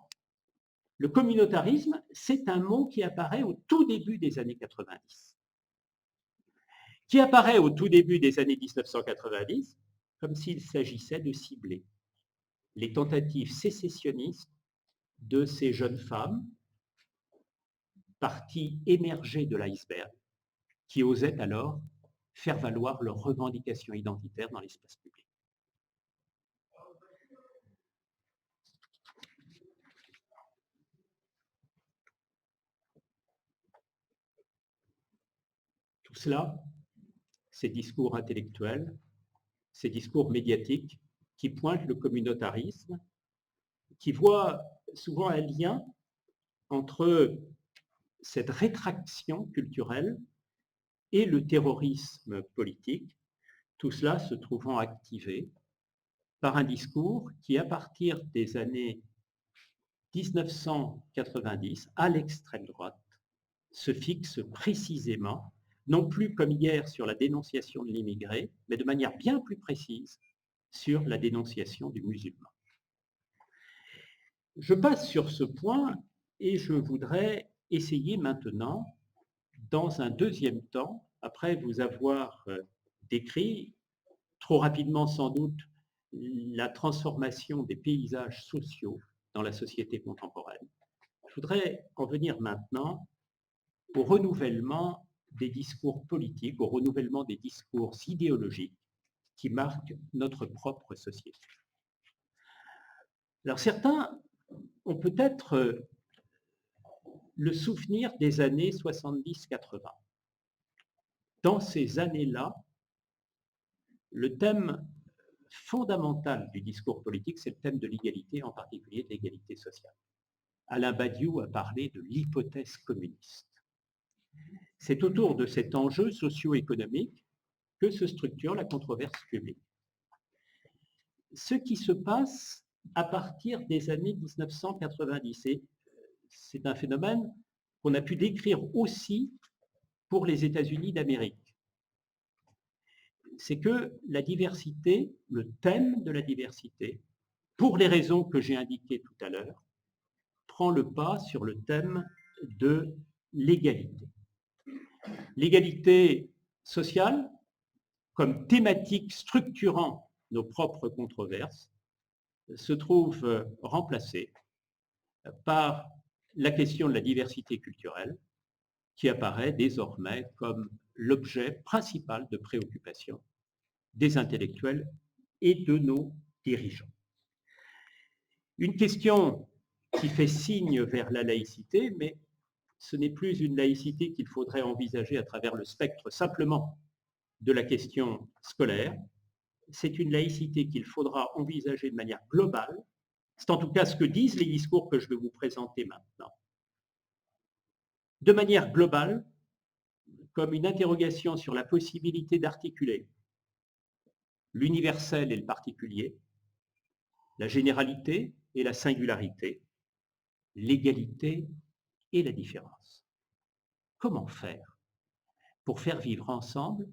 [SPEAKER 1] Le communautarisme, c'est un mot qui apparaît au tout début des années 90, qui apparaît au tout début des années 1990 comme s'il s'agissait de cibler les tentatives sécessionnistes de ces jeunes femmes, parties émergées de l'iceberg, qui osaient alors faire valoir leurs revendications identitaires dans l'espace public. Tout cela, ces discours intellectuels, ces discours médiatiques qui pointent le communautarisme, qui voient souvent un lien entre cette rétraction culturelle et le terrorisme politique, tout cela se trouvant activé par un discours qui, à partir des années 1990, à l'extrême droite, se fixe précisément, non plus comme hier sur la dénonciation de l'immigré, mais de manière bien plus précise sur la dénonciation du musulman. Je passe sur ce point et je voudrais essayer maintenant, dans un deuxième temps, après vous avoir décrit, trop rapidement sans doute, la transformation des paysages sociaux dans la société contemporaine, je voudrais en venir maintenant au renouvellement des discours politiques, au renouvellement des discours idéologiques qui marquent notre propre société. Alors certains ont peut-être le souvenir des années 70-80. Dans ces années-là, le thème fondamental du discours politique, c'est le thème de l'égalité, en particulier de l'égalité sociale. Alain Badiou a parlé de l'hypothèse communiste. C'est autour de cet enjeu socio-économique que se structure la controverse publique. Ce qui se passe à partir des années 1990, et c'est un phénomène qu'on a pu décrire aussi pour les États-Unis d'Amérique, c'est que la diversité, le thème de la diversité, pour les raisons que j'ai indiquées tout à l'heure, prend le pas sur le thème de l'égalité. L'égalité sociale, comme thématique structurant nos propres controverses, se trouve remplacée par la question de la diversité culturelle, qui apparaît désormais comme l'objet principal de préoccupation des intellectuels et de nos dirigeants. Une question qui fait signe vers la laïcité, mais ce n'est plus une laïcité qu'il faudrait envisager à travers le spectre simplement de la question scolaire, c'est une laïcité qu'il faudra envisager de manière globale, c'est en tout cas ce que disent les discours que je vais vous présenter maintenant, de manière globale, comme une interrogation sur la possibilité d'articuler l'universel et le particulier, la généralité et la singularité, l'égalité et la différence. Comment faire pour faire vivre ensemble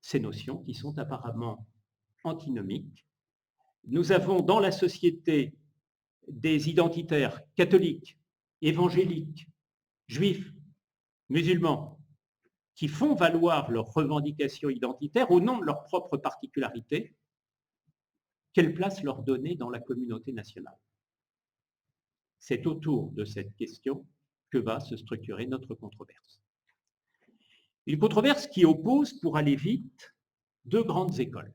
[SPEAKER 1] ces notions qui sont apparemment antinomiques? Nous avons dans la société des identitaires catholiques, évangéliques, juifs, musulmans, qui font valoir leurs revendications identitaires au nom de leurs propres particularités, quelle place leur donner dans la communauté nationale? C'est autour de cette question que va se structurer notre controverse. Une controverse qui oppose, pour aller vite, deux grandes écoles.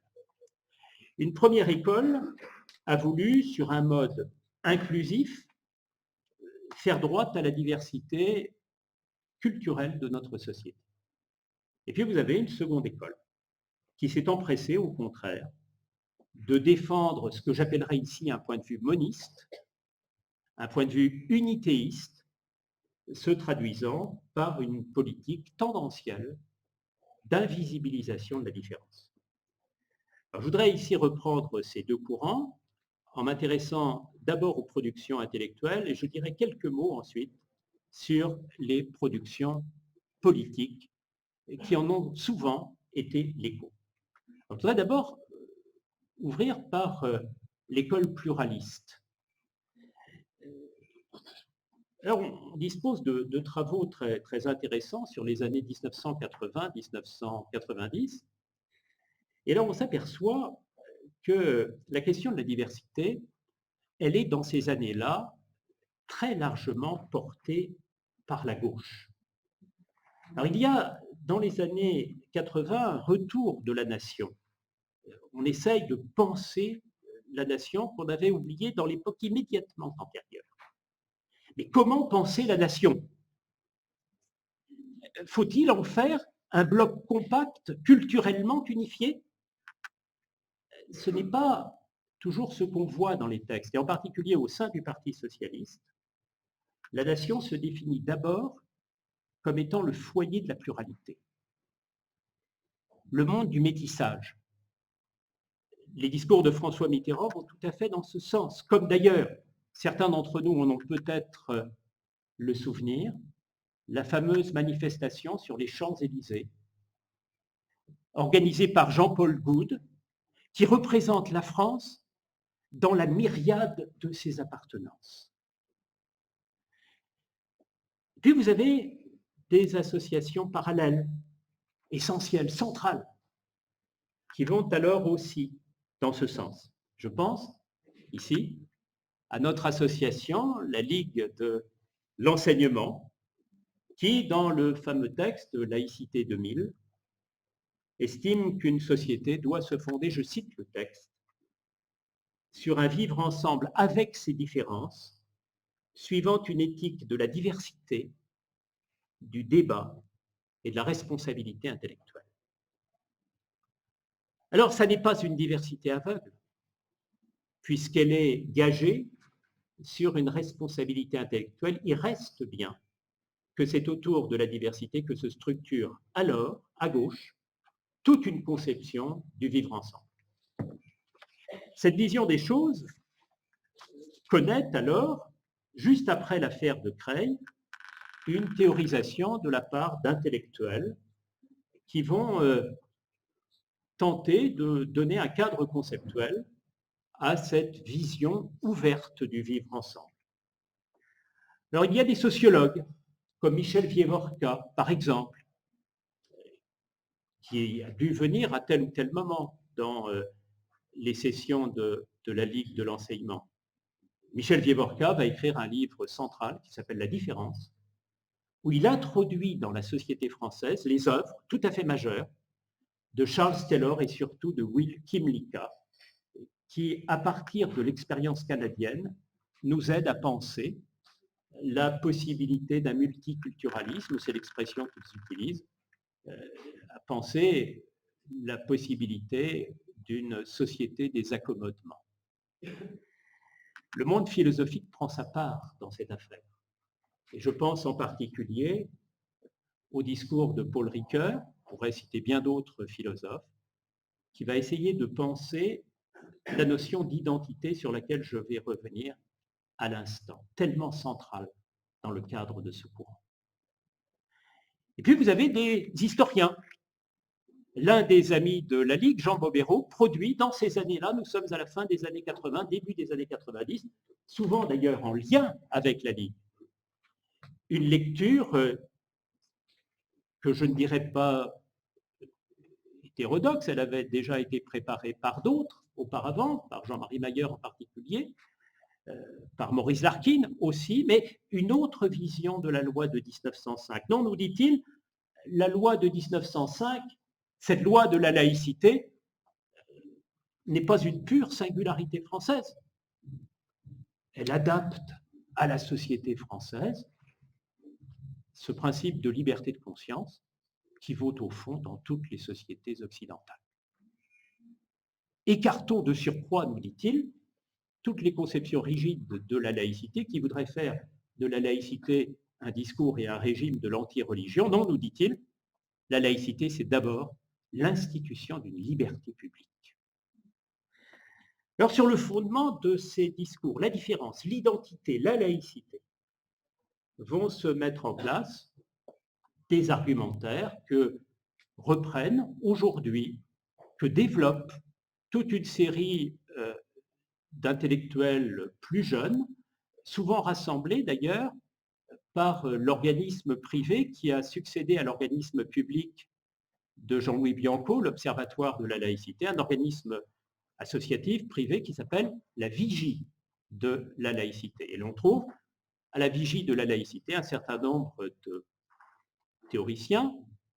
[SPEAKER 1] Une première école a voulu, sur un mode inclusif, faire droit à la diversité culturelle de notre société. Et puis vous avez une seconde école qui s'est empressée, au contraire, de défendre ce que j'appellerais ici un point de vue moniste, un point de vue unitéiste, se traduisant par une politique tendancielle d'invisibilisation de la différence. Alors, je voudrais ici reprendre ces deux courants en m'intéressant d'abord aux productions intellectuelles et je dirai quelques mots ensuite sur les productions politiques qui en ont souvent été l'écho. Je voudrais d'abord ouvrir par l'école pluraliste. Alors, on dispose de travaux très, très intéressants sur les années 1980-1990. Et là, on s'aperçoit que la question de la diversité, elle est dans ces années-là très largement portée par la gauche. Alors, il y a dans les années 80 un retour de la nation. On essaye de penser la nation qu'on avait oubliée dans l'époque immédiatement antérieure. Mais comment penser la nation? Faut-il en faire un bloc compact, culturellement unifié? Ce n'est pas toujours ce qu'on voit dans les textes, et en particulier au sein du Parti socialiste. La nation se définit d'abord comme étant le foyer de la pluralité, le monde du métissage. Les discours de François Mitterrand vont tout à fait dans ce sens, comme d'ailleurs certains d'entre nous en ont peut-être le souvenir, la fameuse manifestation sur les Champs-Élysées, organisée par Jean-Paul Goude, qui représente la France dans la myriade de ses appartenances. Puis vous avez des associations parallèles, essentielles, centrales, qui vont alors aussi dans ce sens. Je pense ici à notre association, la Ligue de l'enseignement, qui, dans le fameux texte Laïcité 2000, estime qu'une société doit se fonder, je cite le texte, sur un vivre ensemble avec ses différences, suivant une éthique de la diversité, du débat et de la responsabilité intellectuelle. Alors, ça n'est pas une diversité aveugle, puisqu'elle est gagée sur une responsabilité intellectuelle. Il reste bien que c'est autour de la diversité que se structure alors, à gauche, toute une conception du vivre ensemble. Cette vision des choses connaît alors, juste après l'affaire de Creil, une théorisation de la part d'intellectuels qui vont tenter de donner un cadre conceptuel à cette vision ouverte du vivre ensemble. Alors il y a des sociologues, comme Michel Vievorka, par exemple, qui a dû venir à tel ou tel moment dans les sessions de la Ligue de l'enseignement. Michel Vievorka va écrire un livre central qui s'appelle La différence, où il introduit dans la société française les œuvres tout à fait majeures de Charles Taylor et surtout de Will Kymlicka, qui, à partir de l'expérience canadienne, nous aident à penser la possibilité d'un multiculturalisme, c'est l'expression qu'ils utilisent, à penser la possibilité d'une société des accommodements. Le monde philosophique prend sa part dans cette affaire. Et je pense en particulier au discours de Paul Ricoeur, on pourrait citer bien d'autres philosophes, qui va essayer de penser la notion d'identité sur laquelle je vais revenir à l'instant, tellement centrale dans le cadre de ce courant. Et puis vous avez des historiens L'un des amis de la Ligue, Jean Bobéro, produit dans ces années-là, nous sommes à la fin des années 80, début des années 90, souvent d'ailleurs en lien avec la Ligue, une lecture que je ne dirais pas hétérodoxe, elle avait déjà été préparée par d'autres auparavant, par Jean-Marie Mayer en particulier, par Maurice Larkin aussi, mais une autre vision de la loi de 1905. Non, nous dit-il, la loi de 1905, cette loi de la laïcité, n'est pas une pure singularité française. Elle adapte à la société française ce principe de liberté de conscience qui vaut au fond dans toutes les sociétés occidentales. Écartons de surcroît, nous dit-il, toutes les conceptions rigides de la laïcité qui voudraient faire de la laïcité un discours et un régime de l'anti-religion. Non, nous dit-il, la laïcité, c'est d'abord l'institution d'une liberté publique. Alors, sur le fondement de ces discours, la différence, l'identité, la laïcité, vont se mettre en place des argumentaires que reprennent aujourd'hui, que développent toute une série d'intellectuels plus jeunes, souvent rassemblés d'ailleurs par l'organisme privé qui a succédé à l'organisme public de Jean-Louis Bianco, l'Observatoire de la laïcité, un organisme associatif privé qui s'appelle la Vigie de la laïcité. Et l'on trouve à la Vigie de la laïcité un certain nombre de théoriciens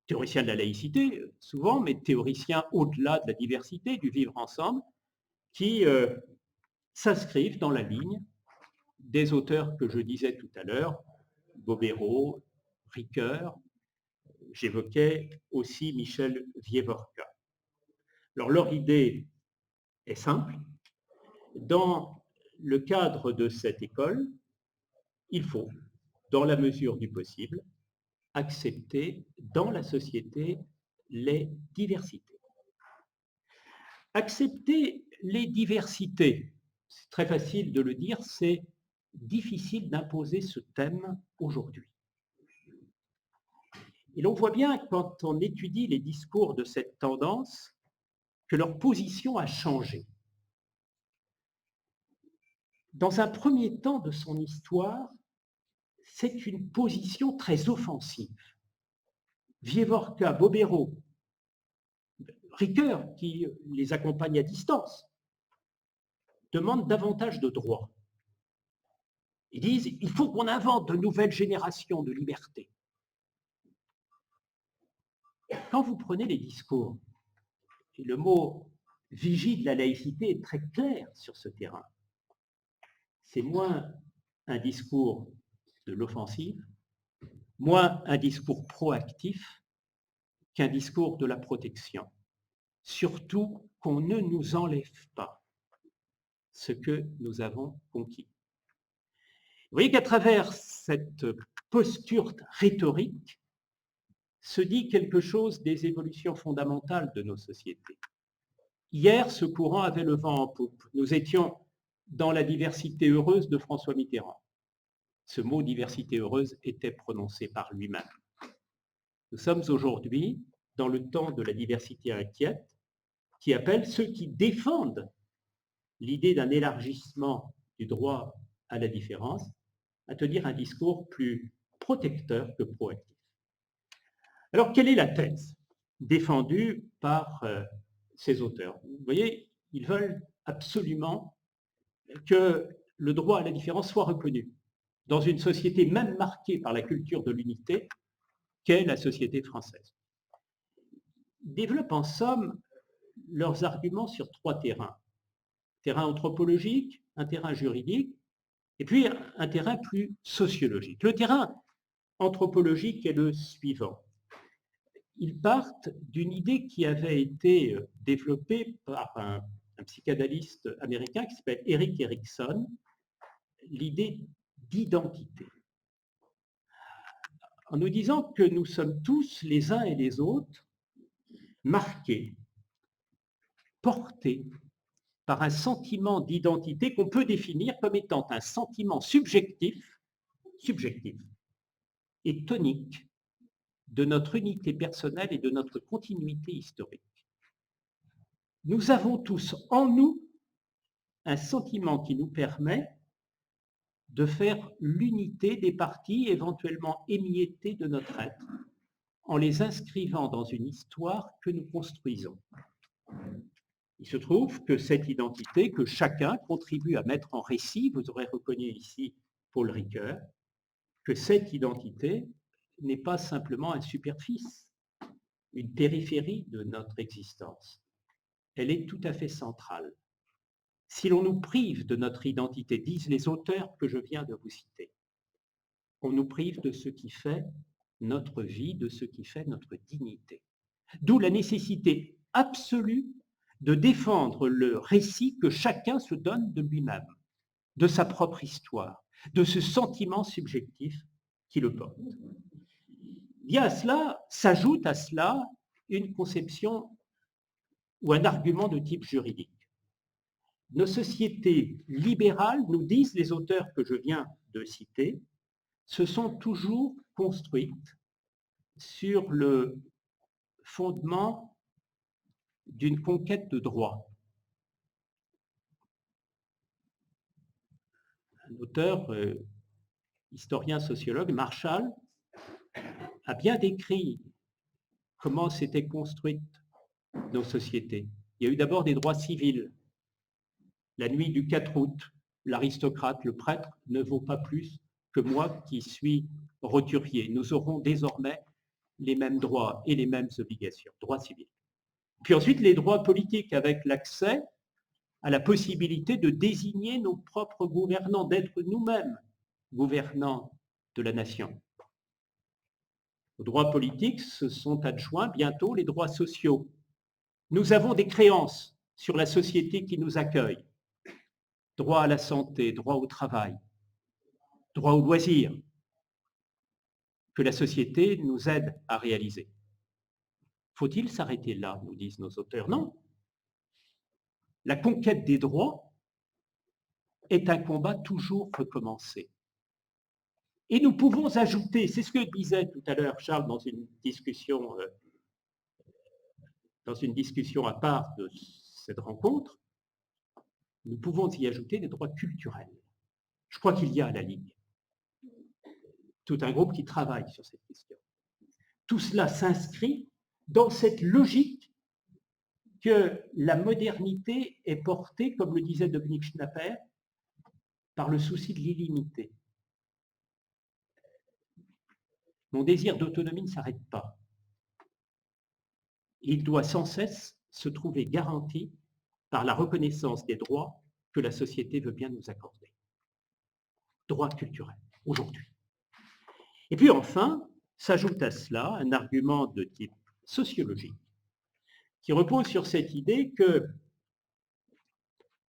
[SPEAKER 1] de la laïcité souvent, mais théoriciens au-delà de la diversité, du vivre ensemble, qui s'inscrivent dans la ligne des auteurs que je disais tout à l'heure, Bobéro, Ricoeur, j'évoquais aussi Michel Wieworka. Alors leur idée est simple. Dans le cadre de cette école, il faut, dans la mesure du possible, accepter dans la société les diversités. Accepter les diversités, c'est très facile de le dire, c'est difficile d'imposer ce thème aujourd'hui. Et l'on voit bien, quand on étudie les discours de cette tendance, que leur position a changé. Dans un premier temps de son histoire, c'est une position très offensive. Wieworka, Bobéro, Ricoeur, qui les accompagne à distance, demandent davantage de droits. Ils disent il faut qu'on invente de nouvelles générations de liberté. Quand vous prenez les discours, et le mot vigie de la laïcité est très clair sur ce terrain, c'est moins un discours de l'offensive, moins un discours proactif qu'un discours de la protection. Surtout qu'on ne nous enlève pas ce que nous avons conquis. Vous voyez qu'à travers cette posture rhétorique se dit quelque chose des évolutions fondamentales de nos sociétés. Hier, ce courant avait le vent en poupe. Nous étions dans la diversité heureuse de François Mitterrand. Ce mot diversité heureuse était prononcé par lui-même. Nous sommes aujourd'hui dans le temps de la diversité inquiète qui appelle ceux qui défendent l'idée d'un élargissement du droit à la différence à tenir un discours plus protecteur que proactif. Alors, quelle est la thèse défendue par ces auteurs? Vous voyez, ils veulent absolument que le droit à la différence soit reconnu dans une société même marquée par la culture de l'unité qu'est la société française. Ils développent en somme leurs arguments sur trois terrains. Un terrain anthropologique, un terrain juridique, et puis un terrain plus sociologique. Le terrain anthropologique est le suivant. Ils partent d'une idée qui avait été développée par un psychanalyste américain qui s'appelle Erik Erikson, l'idée d'identité. En nous disant que nous sommes tous, les uns et les autres, marqués, portés par un sentiment d'identité qu'on peut définir comme étant un sentiment subjectif et tonique de notre unité personnelle et de notre continuité historique. Nous avons tous en nous un sentiment qui nous permet de faire l'unité des parties éventuellement émiettées de notre être, en les inscrivant dans une histoire que nous construisons. Il se trouve que cette identité que chacun contribue à mettre en récit, vous aurez reconnu ici Paul Ricoeur, que cette identité n'est pas simplement un superficie, une périphérie de notre existence. Elle est tout à fait centrale. Si l'on nous prive de notre identité, disent les auteurs que je viens de vous citer, on nous prive de ce qui fait notre vie, de ce qui fait notre dignité. D'où la nécessité absolue de défendre le récit que chacun se donne de lui-même, de sa propre histoire, de ce sentiment subjectif qui le porte. Bien à cela, s'ajoute à cela une conception ou un argument de type juridique. Nos sociétés libérales, nous disent les auteurs que je viens de citer, se sont toujours construites sur le fondement d'une conquête de droit. Un auteur, historien, sociologue, Marshall, a bien décrit comment s'étaient construites nos sociétés. Il y a eu d'abord des droits civils. La nuit du 4 août, l'aristocrate, le prêtre, ne vaut pas plus que moi qui suis roturier. Nous aurons désormais les mêmes droits et les mêmes obligations, droits civils. Puis ensuite, les droits politiques avec l'accès à la possibilité de désigner nos propres gouvernants, d'être nous-mêmes gouvernants de la nation. Aux droits politiques se sont adjoints bientôt les droits sociaux. Nous avons des créances sur la société qui nous accueille. Droit à la santé, droit au travail, droit au loisir, que la société nous aide à réaliser. Faut-il s'arrêter là, nous disent nos auteurs? Non. La conquête des droits est un combat toujours recommencé. Et nous pouvons ajouter, c'est ce que disait tout à l'heure Charles dans une discussion à part de cette rencontre, nous pouvons y ajouter des droits culturels. Je crois qu'il y a à la Ligue tout un groupe qui travaille sur cette question. Tout cela s'inscrit dans cette logique que la modernité est portée, comme le disait Dominique Schnapper, par le souci de l'illimité. Mon désir d'autonomie ne s'arrête pas. Il doit sans cesse se trouver garanti par la reconnaissance des droits que la société veut bien nous accorder. Droits culturels, aujourd'hui. Et puis enfin, s'ajoute à cela un argument de type sociologique qui repose sur cette idée que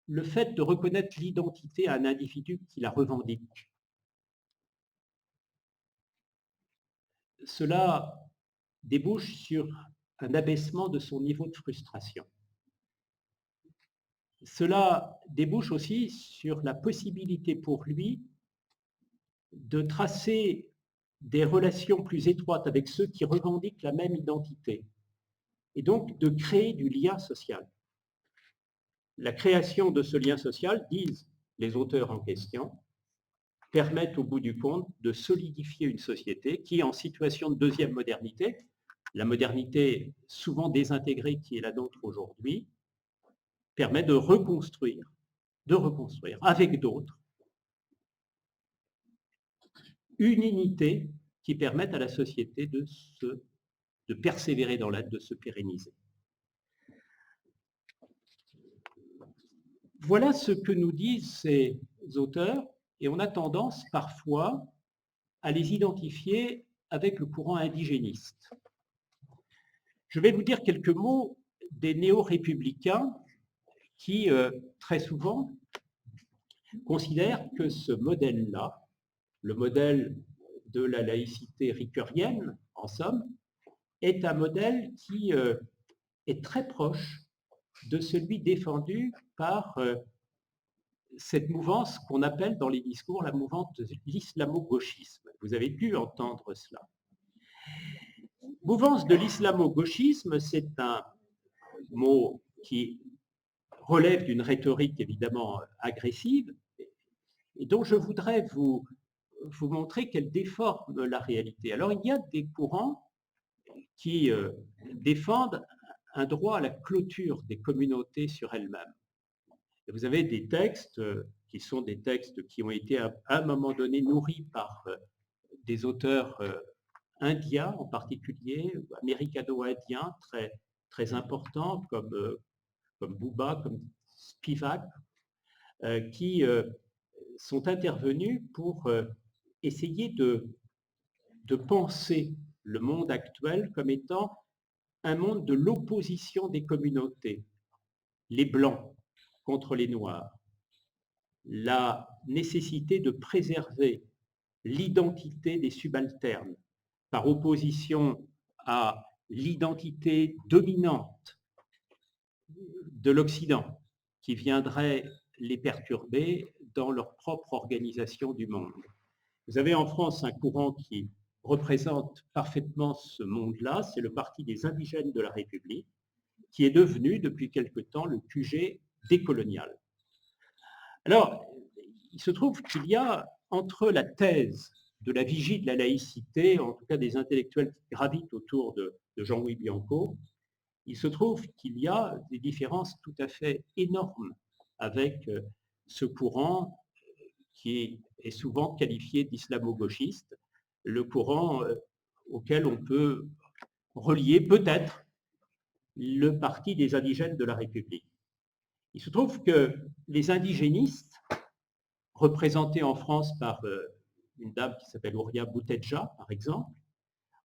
[SPEAKER 1] le fait de reconnaître l'identité à un individu qui la revendique, cela débouche sur un abaissement de son niveau de frustration. Cela débouche aussi sur la possibilité pour lui de tracer des relations plus étroites avec ceux qui revendiquent la même identité et donc de créer du lien social. La création de ce lien social, disent les auteurs en question, permet au bout du compte de solidifier une société qui, en situation de deuxième modernité, la modernité souvent désintégrée qui est la nôtre aujourd'hui, permet de reconstruire avec d'autres une unité qui permette à la société de persévérer dans l'aide, de se pérenniser. Voilà ce que nous disent ces auteurs, et on a tendance parfois à les identifier avec le courant indigéniste. Je vais vous dire quelques mots des néo-républicains qui, très souvent, considèrent que ce modèle-là, le modèle de la laïcité ricoeurienne, en somme, est un modèle qui est très proche de celui défendu par cette mouvance qu'on appelle dans les discours la mouvance de l'islamo-gauchisme. Vous avez pu entendre cela. Mouvance de l'islamo-gauchisme, c'est un mot qui relève d'une rhétorique évidemment agressive et dont je voudrais vous montrer qu'elle déforme la réalité. Alors il y a des courants qui défendent un droit à la clôture des communautés sur elles-mêmes. Vous avez des textes qui sont des textes qui ont été à un moment donné nourris par des auteurs indiens en particulier, américano-indiens très, très importants comme Bouba, comme Spivak, qui sont intervenus pour essayer de penser le monde actuel comme étant un monde de l'opposition des communautés, les blancs contre les noirs, la nécessité de préserver l'identité des subalternes par opposition à l'identité dominante de l'Occident qui viendrait les perturber dans leur propre organisation du monde. Vous avez en France un courant qui représente parfaitement ce monde-là, c'est le Parti des indigènes de la République, qui est devenu depuis quelque temps le QG décolonial. Alors, il se trouve qu'il y a entre la thèse de la vigie de la laïcité, en tout cas des intellectuels qui gravitent autour de Jean-Louis Bianco, il se trouve qu'il y a des différences tout à fait énormes avec ce courant qui est souvent qualifié d'islamo-gauchiste, le courant auquel on peut relier peut-être le Parti des indigènes de la République. Il se trouve que les indigénistes, représentés en France par une dame qui s'appelle Ouria Boutedja, par exemple,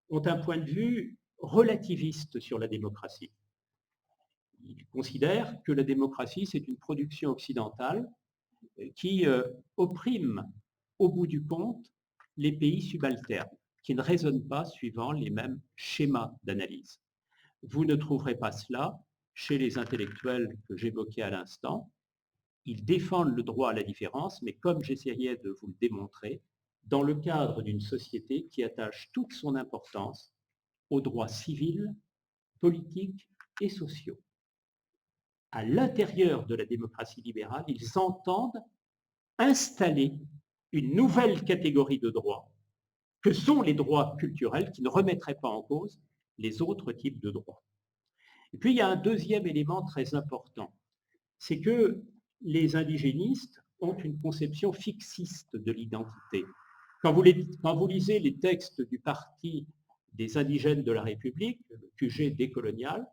[SPEAKER 1] ont un point de vue relativiste sur la démocratie. Ils considèrent que la démocratie, c'est une production occidentale qui opprime au bout du compte les pays subalternes, qui ne raisonnent pas suivant les mêmes schémas d'analyse. Vous ne trouverez pas cela chez les intellectuels que j'évoquais à l'instant. Ils défendent le droit à la différence, mais comme j'essayais de vous le démontrer, dans le cadre d'une société qui attache toute son importance aux droits civils, politiques et sociaux. À l'intérieur de la démocratie libérale, ils entendent installer une nouvelle catégorie de droits, que sont les droits culturels, qui ne remettraient pas en cause les autres types de droits. Et puis, il y a un deuxième élément très important, c'est que les indigénistes ont une conception fixiste de l'identité. Quand vous lisez les textes du Parti des indigènes de la République, le QG décolonial,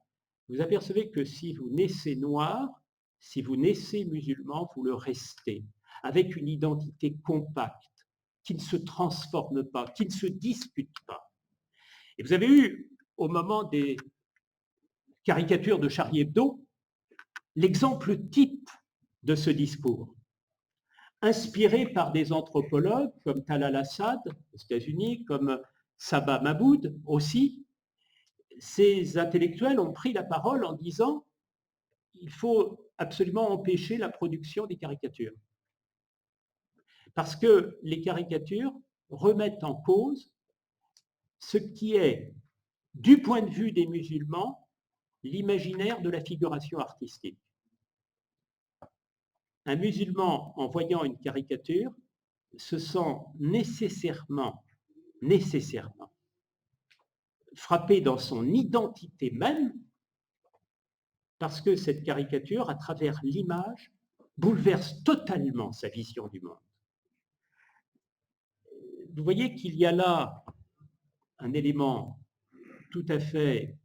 [SPEAKER 1] vous apercevez que si vous naissez noir, si vous naissez musulman, vous le restez, avec une identité compacte, qui ne se transforme pas, qui ne se dispute pas. Et vous avez eu, au moment des caricatures de Charlie Hebdo, l'exemple type de ce discours, inspiré par des anthropologues comme Talal Assad aux États-Unis, comme Saba Mahmoud aussi. Ces intellectuels ont pris la parole en disant il faut absolument empêcher la production des caricatures. Parce que les caricatures remettent en cause ce qui est, du point de vue des musulmans, l'imaginaire de la figuration artistique. Un musulman, en voyant une caricature, se sent nécessairement frappé dans son identité même, parce que cette caricature, à travers l'image, bouleverse totalement sa vision du monde. Vous voyez qu'il y a là un élément tout à fait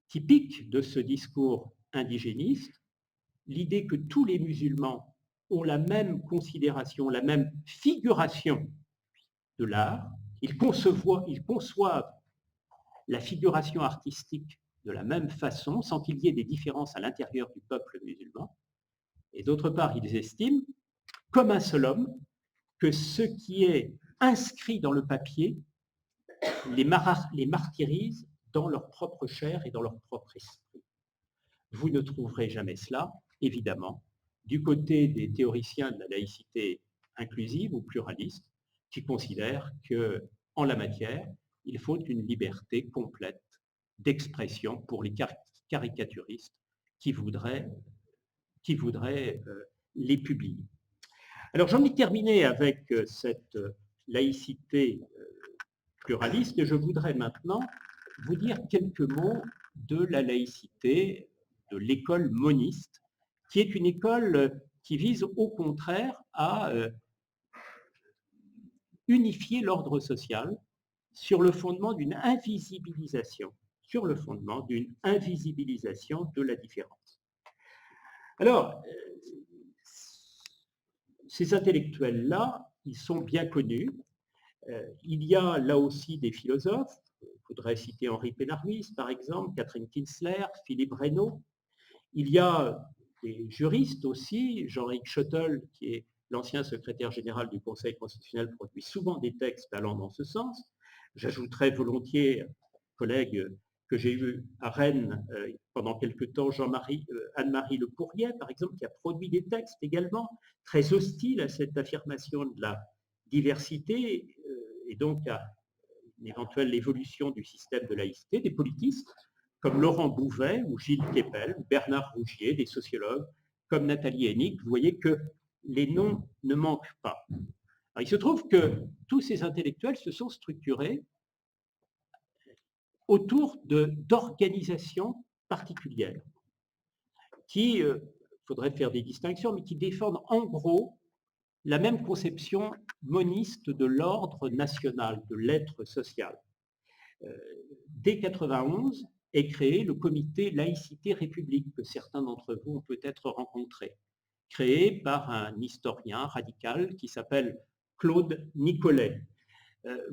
[SPEAKER 1] typique de ce discours indigéniste, l'idée que tous les musulmans ont la même considération, la même figuration de l'art. Ils conçoivent la figuration artistique de la même façon, sans qu'il y ait des différences à l'intérieur du peuple musulman. Et d'autre part, ils estiment, comme un seul homme, que ce qui est inscrit dans le papier les martyrise dans leur propre chair et dans leur propre esprit. Vous ne trouverez jamais cela, évidemment, du côté des théoriciens de la laïcité inclusive ou pluraliste, qui considèrent qu'en la matière, il faut une liberté complète d'expression pour les caricaturistes qui voudraient les publier. Alors j'en ai terminé avec cette laïcité pluraliste et je voudrais maintenant vous dire quelques mots de la laïcité de l'école moniste, qui est une école qui vise au contraire à unifier l'ordre social sur le fondement d'une invisibilisation, de la différence. Alors, ces intellectuels-là, ils sont bien connus. Il y a là aussi des philosophes. Il faudrait citer Henri Pénard-Ruiz, par exemple, Catherine Kinsler, Philippe Reynaud. Il y a des juristes aussi. Jean-Éric Schottel, qui est l'ancien secrétaire général du Conseil constitutionnel, produit souvent des textes allant dans ce sens. J'ajouterais volontiers un collègue que j'ai eu à Rennes pendant quelque temps, Anne-Marie Le Courrier, par exemple, qui a produit des textes également très hostiles à cette affirmation de la diversité et donc à une éventuelle évolution du système de laïcité, des politistes comme Laurent Bouvet ou Gilles Kepel, Bernard Rougier, des sociologues comme Nathalie Hennig. Vous voyez que les noms ne manquent pas. Alors, il se trouve que tous ces intellectuels se sont structurés autour d'organisations particulières qui, il faudrait faire des distinctions, mais qui défendent en gros la même conception moniste de l'ordre national, de l'être social. Dès 1991 est créé le comité laïcité-république que certains d'entre vous ont peut-être rencontré, créé par un historien radical qui s'appelle Claude Nicollet.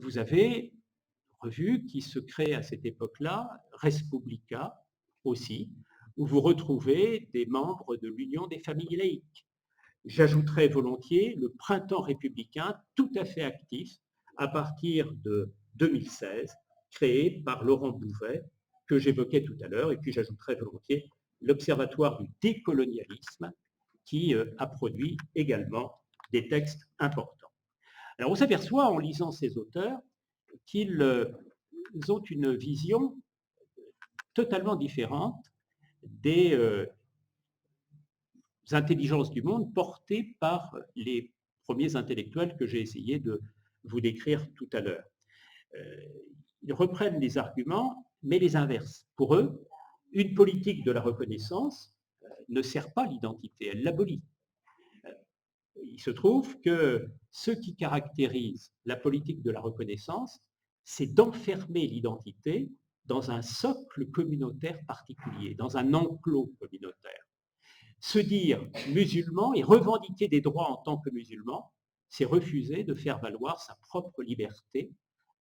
[SPEAKER 1] Vous avez une revue qui se crée à cette époque-là, Respublica aussi, où vous retrouvez des membres de l'Union des familles laïques. J'ajouterais volontiers le Printemps républicain, tout à fait actif, à partir de 2016, créé par Laurent Bouvet, que j'évoquais tout à l'heure, et puis j'ajouterais volontiers l'Observatoire du décolonialisme, qui a produit également des textes importants. Alors on s'aperçoit en lisant ces auteurs qu'ils ont une vision totalement différente des intelligences du monde portées par les premiers intellectuels que j'ai essayé de vous décrire tout à l'heure. Ils reprennent les arguments, mais les inversent. Pour eux, une politique de la reconnaissance ne sert pas l'identité, elle l'abolit. Il se trouve que ce qui caractérise la politique de la reconnaissance, c'est d'enfermer l'identité dans un socle communautaire particulier, dans un enclos communautaire. Se dire musulman et revendiquer des droits en tant que musulman, c'est refuser de faire valoir sa propre liberté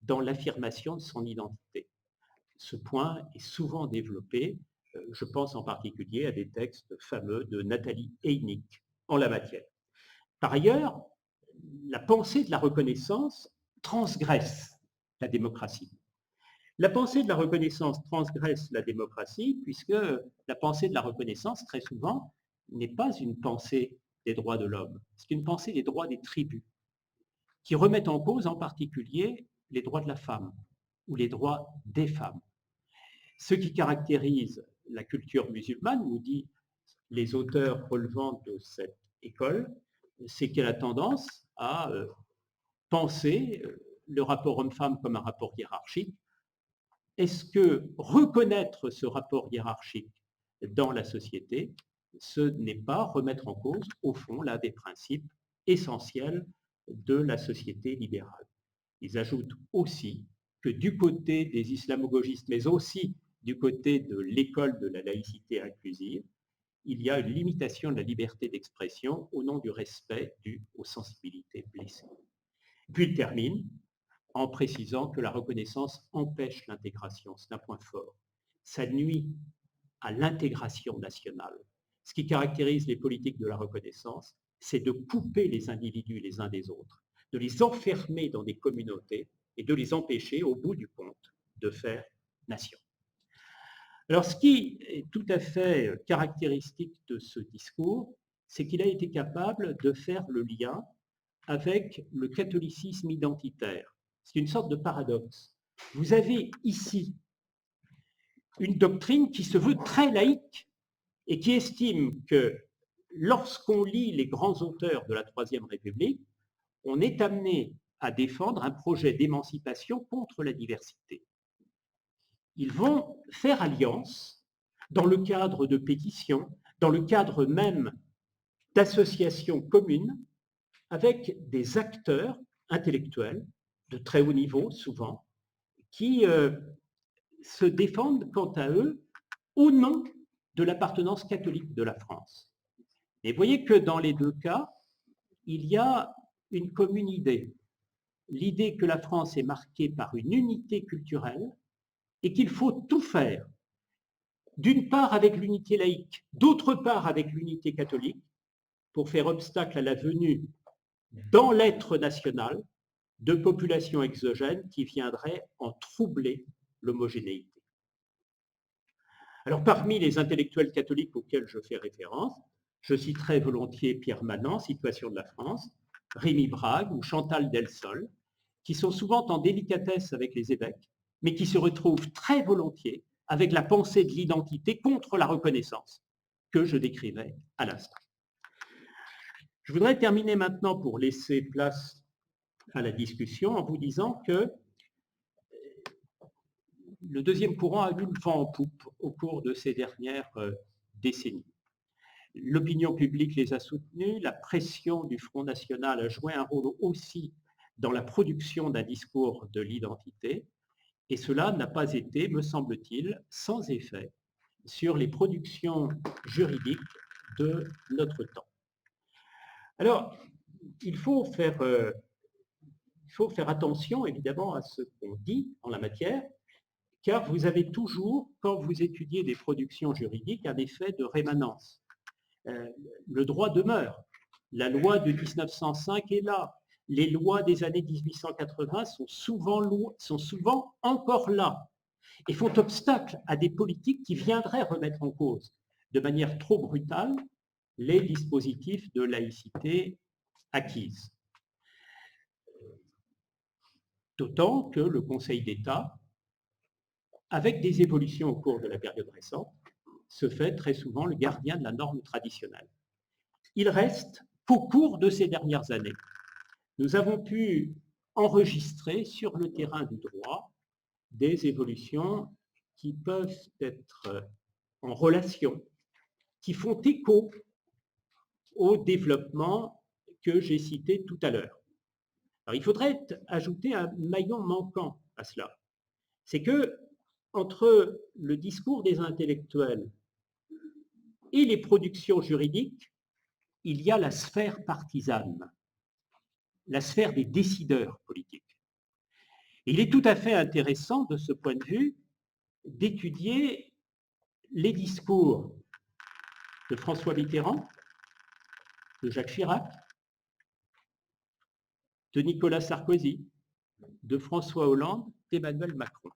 [SPEAKER 1] dans l'affirmation de son identité. Ce point est souvent développé, je pense en particulier à des textes fameux de Nathalie Hennig en la matière. Par ailleurs, la pensée de la reconnaissance transgresse la démocratie. La pensée de la reconnaissance transgresse la démocratie puisque la pensée de la reconnaissance, très souvent, n'est pas une pensée des droits de l'homme, c'est une pensée des droits des tribus, qui remettent en cause en particulier les droits de la femme ou les droits des femmes. Ce qui caractérise la culture musulmane, nous dit les auteurs relevant de cette école, c'est qu'elle a tendance à penser le rapport homme-femme comme un rapport hiérarchique. Est-ce que reconnaître ce rapport hiérarchique dans la société, ce n'est pas remettre en cause, au fond, l'un des principes essentiels de la société libérale? Ils ajoutent aussi que du côté des islamo-gauchistes, mais aussi du côté de l'école de la laïcité inclusive, il y a une limitation de la liberté d'expression au nom du respect dû aux sensibilités blessées. Puis il termine en précisant que la reconnaissance empêche l'intégration. C'est un point fort. Ça nuit à l'intégration nationale. Ce qui caractérise les politiques de la reconnaissance, c'est de couper les individus les uns des autres, de les enfermer dans des communautés et de les empêcher, au bout du compte, de faire nation. Alors, ce qui est tout à fait caractéristique de ce discours, c'est qu'il a été capable de faire le lien avec le catholicisme identitaire. C'est une sorte de paradoxe. vous avez ici une doctrine qui se veut très laïque et qui estime que lorsqu'on lit les grands auteurs de la Troisième République, on est amené à défendre un projet d'émancipation contre la diversité. Ils vont faire alliance dans le cadre de pétitions, dans le cadre même d'associations communes, avec des acteurs intellectuels de très haut niveau, souvent, qui se défendent quant à eux au nom de l'appartenance catholique de la France. Et vous voyez que dans les deux cas, il y a une commune idée, l'idée que la France est marquée par une unité culturelle et qu'il faut tout faire, d'une part avec l'unité laïque, d'autre part avec l'unité catholique, pour faire obstacle à la venue dans l'être national de populations exogènes qui viendraient en troubler l'homogénéité. Alors, parmi les intellectuels catholiques auxquels je fais référence, je citerai volontiers Pierre Manant, Situation de la France, Rémy Brague ou Chantal Delsol, qui sont souvent en délicatesse avec les évêques, mais qui se retrouvent très volontiers avec la pensée de l'identité contre la reconnaissance que je décrivais à l'instant. Je voudrais terminer maintenant pour laisser place à la discussion en vous disant que le deuxième courant a eu le vent en poupe au cours de ces dernières décennies. L'opinion publique les a soutenus, la pression du Front National a joué un rôle aussi dans la production d'un discours de l'identité, et cela n'a pas été, me semble-t-il, sans effet sur les productions juridiques de notre temps. Alors, il faut faire attention, évidemment, à ce qu'on dit en la matière, car vous avez toujours, quand vous étudiez des productions juridiques, un effet de rémanence. Le droit demeure. La loi de 1905 est là. Les lois des années 1880 sont souvent encore là et font obstacle à des politiques qui viendraient remettre en cause de manière trop brutale les dispositifs de laïcité acquise. D'autant que le Conseil d'État, avec des évolutions au cours de la période récente, se fait très souvent le gardien de la norme traditionnelle. Il reste qu'au cours de ces dernières années, nous avons pu enregistrer sur le terrain du droit des évolutions qui peuvent être en relation, qui font écho au développement que j'ai cité tout à l'heure. Alors, il faudrait ajouter un maillon manquant à cela. C'est que entre le discours des intellectuels et les productions juridiques, il y a la sphère partisane, la sphère des décideurs politiques. Et il est tout à fait intéressant de ce point de vue d'étudier les discours de François Mitterrand, de Jacques Chirac, de Nicolas Sarkozy, de François Hollande, d'Emmanuel Macron.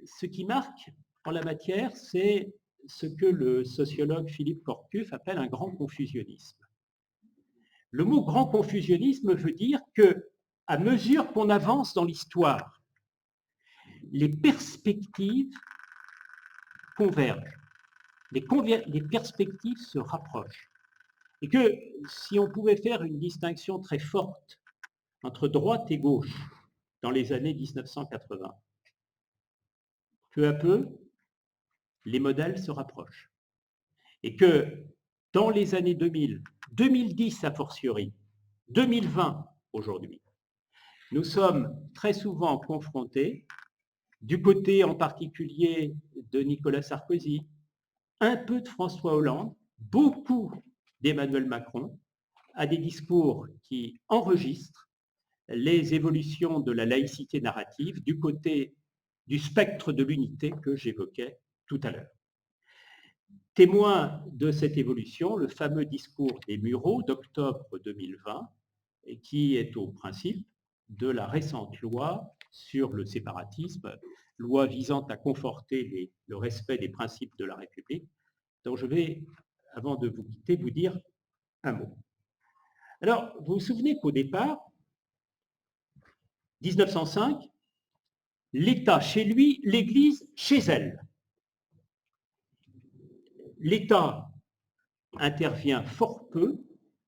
[SPEAKER 1] Ce qui marque en la matière, c'est ce que le sociologue Philippe Corcuff appelle un grand confusionnisme. Le mot grand confusionnisme veut dire que, à mesure qu'on avance dans l'histoire, les perspectives convergent, les perspectives se rapprochent. Et que si on pouvait faire une distinction très forte entre droite et gauche dans les années 1980, peu à peu, les modèles se rapprochent. Et que dans les années 2000, 2010 a fortiori, 2020 aujourd'hui, nous sommes très souvent confrontés, du côté en particulier de Nicolas Sarkozy, un peu de François Hollande, beaucoup d'Emmanuel Macron, à des discours qui enregistrent les évolutions de la laïcité narrative du côté du spectre de l'unité que j'évoquais tout à l'heure. Témoin de cette évolution, le fameux discours des Mureaux d'octobre 2020, qui est au principe de la récente loi sur le séparatisme, loi visant à conforter le respect des principes de la République, dont je vais, avant de vous quitter, vous dire un mot. Alors, vous vous souvenez qu'au départ, 1905, l'État chez lui, l'Église chez elle. L'État intervient fort peu,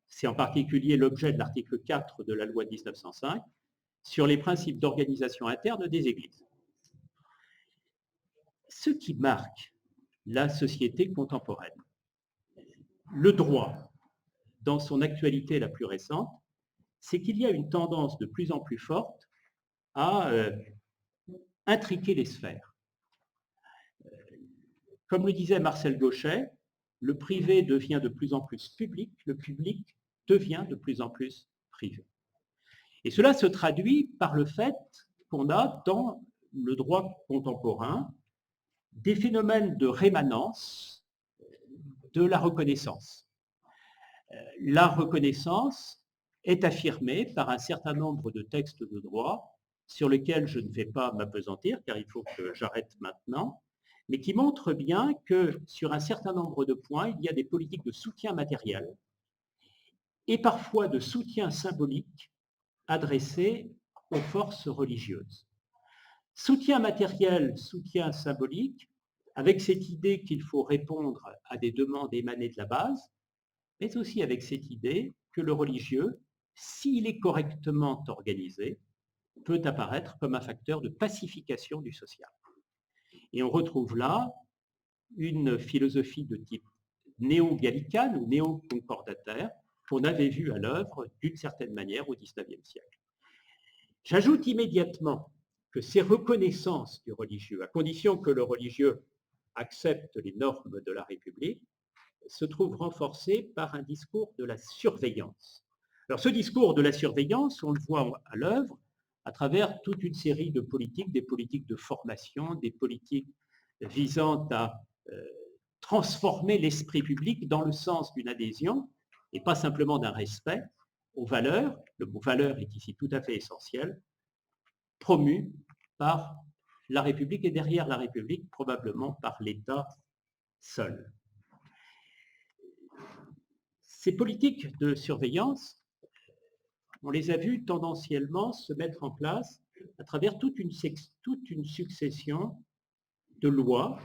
[SPEAKER 1] c'est en particulier l'objet de l'article 4 de la loi de 1905, sur les principes d'organisation interne des églises. Ce qui marque la société contemporaine, le droit, dans son actualité la plus récente, c'est qu'il y a une tendance de plus en plus forte à intriquer les sphères. Comme le disait Marcel Gauchet, le privé devient de plus en plus public, le public devient de plus en plus privé. Et cela se traduit par le fait qu'on a dans le droit contemporain des phénomènes de rémanence de la reconnaissance. La reconnaissance est affirmée par un certain nombre de textes de droit sur lesquels je ne vais pas m'appesantir car il faut que j'arrête maintenant, mais qui montrent bien que sur un certain nombre de points, il y a des politiques de soutien matériel et parfois de soutien symbolique adressées aux forces religieuses. Soutien matériel, soutien symbolique, avec cette idée qu'il faut répondre à des demandes émanées de la base, mais aussi avec cette idée que le religieux, s'il est correctement organisé, peut apparaître comme un facteur de pacification du social. Et on retrouve là une philosophie de type néo-gallicane ou néo-concordataire qu'on avait vu à l'œuvre d'une certaine manière au XIXe siècle. J'ajoute immédiatement que ces reconnaissances du religieux, à condition que le religieux accepte les normes de la République, se trouvent renforcées par un discours de la surveillance. Alors ce discours de la surveillance, on le voit à l'œuvre à travers toute une série de politiques, des politiques de formation, des politiques visant à transformer l'esprit public dans le sens d'une adhésion et pas simplement d'un respect aux valeurs. Le mot valeur est ici tout à fait essentiel, promu par la République et derrière la République, probablement par l'État seul. Ces politiques de surveillance, on les a vues tendanciellement se mettre en place à travers toute une succession de lois,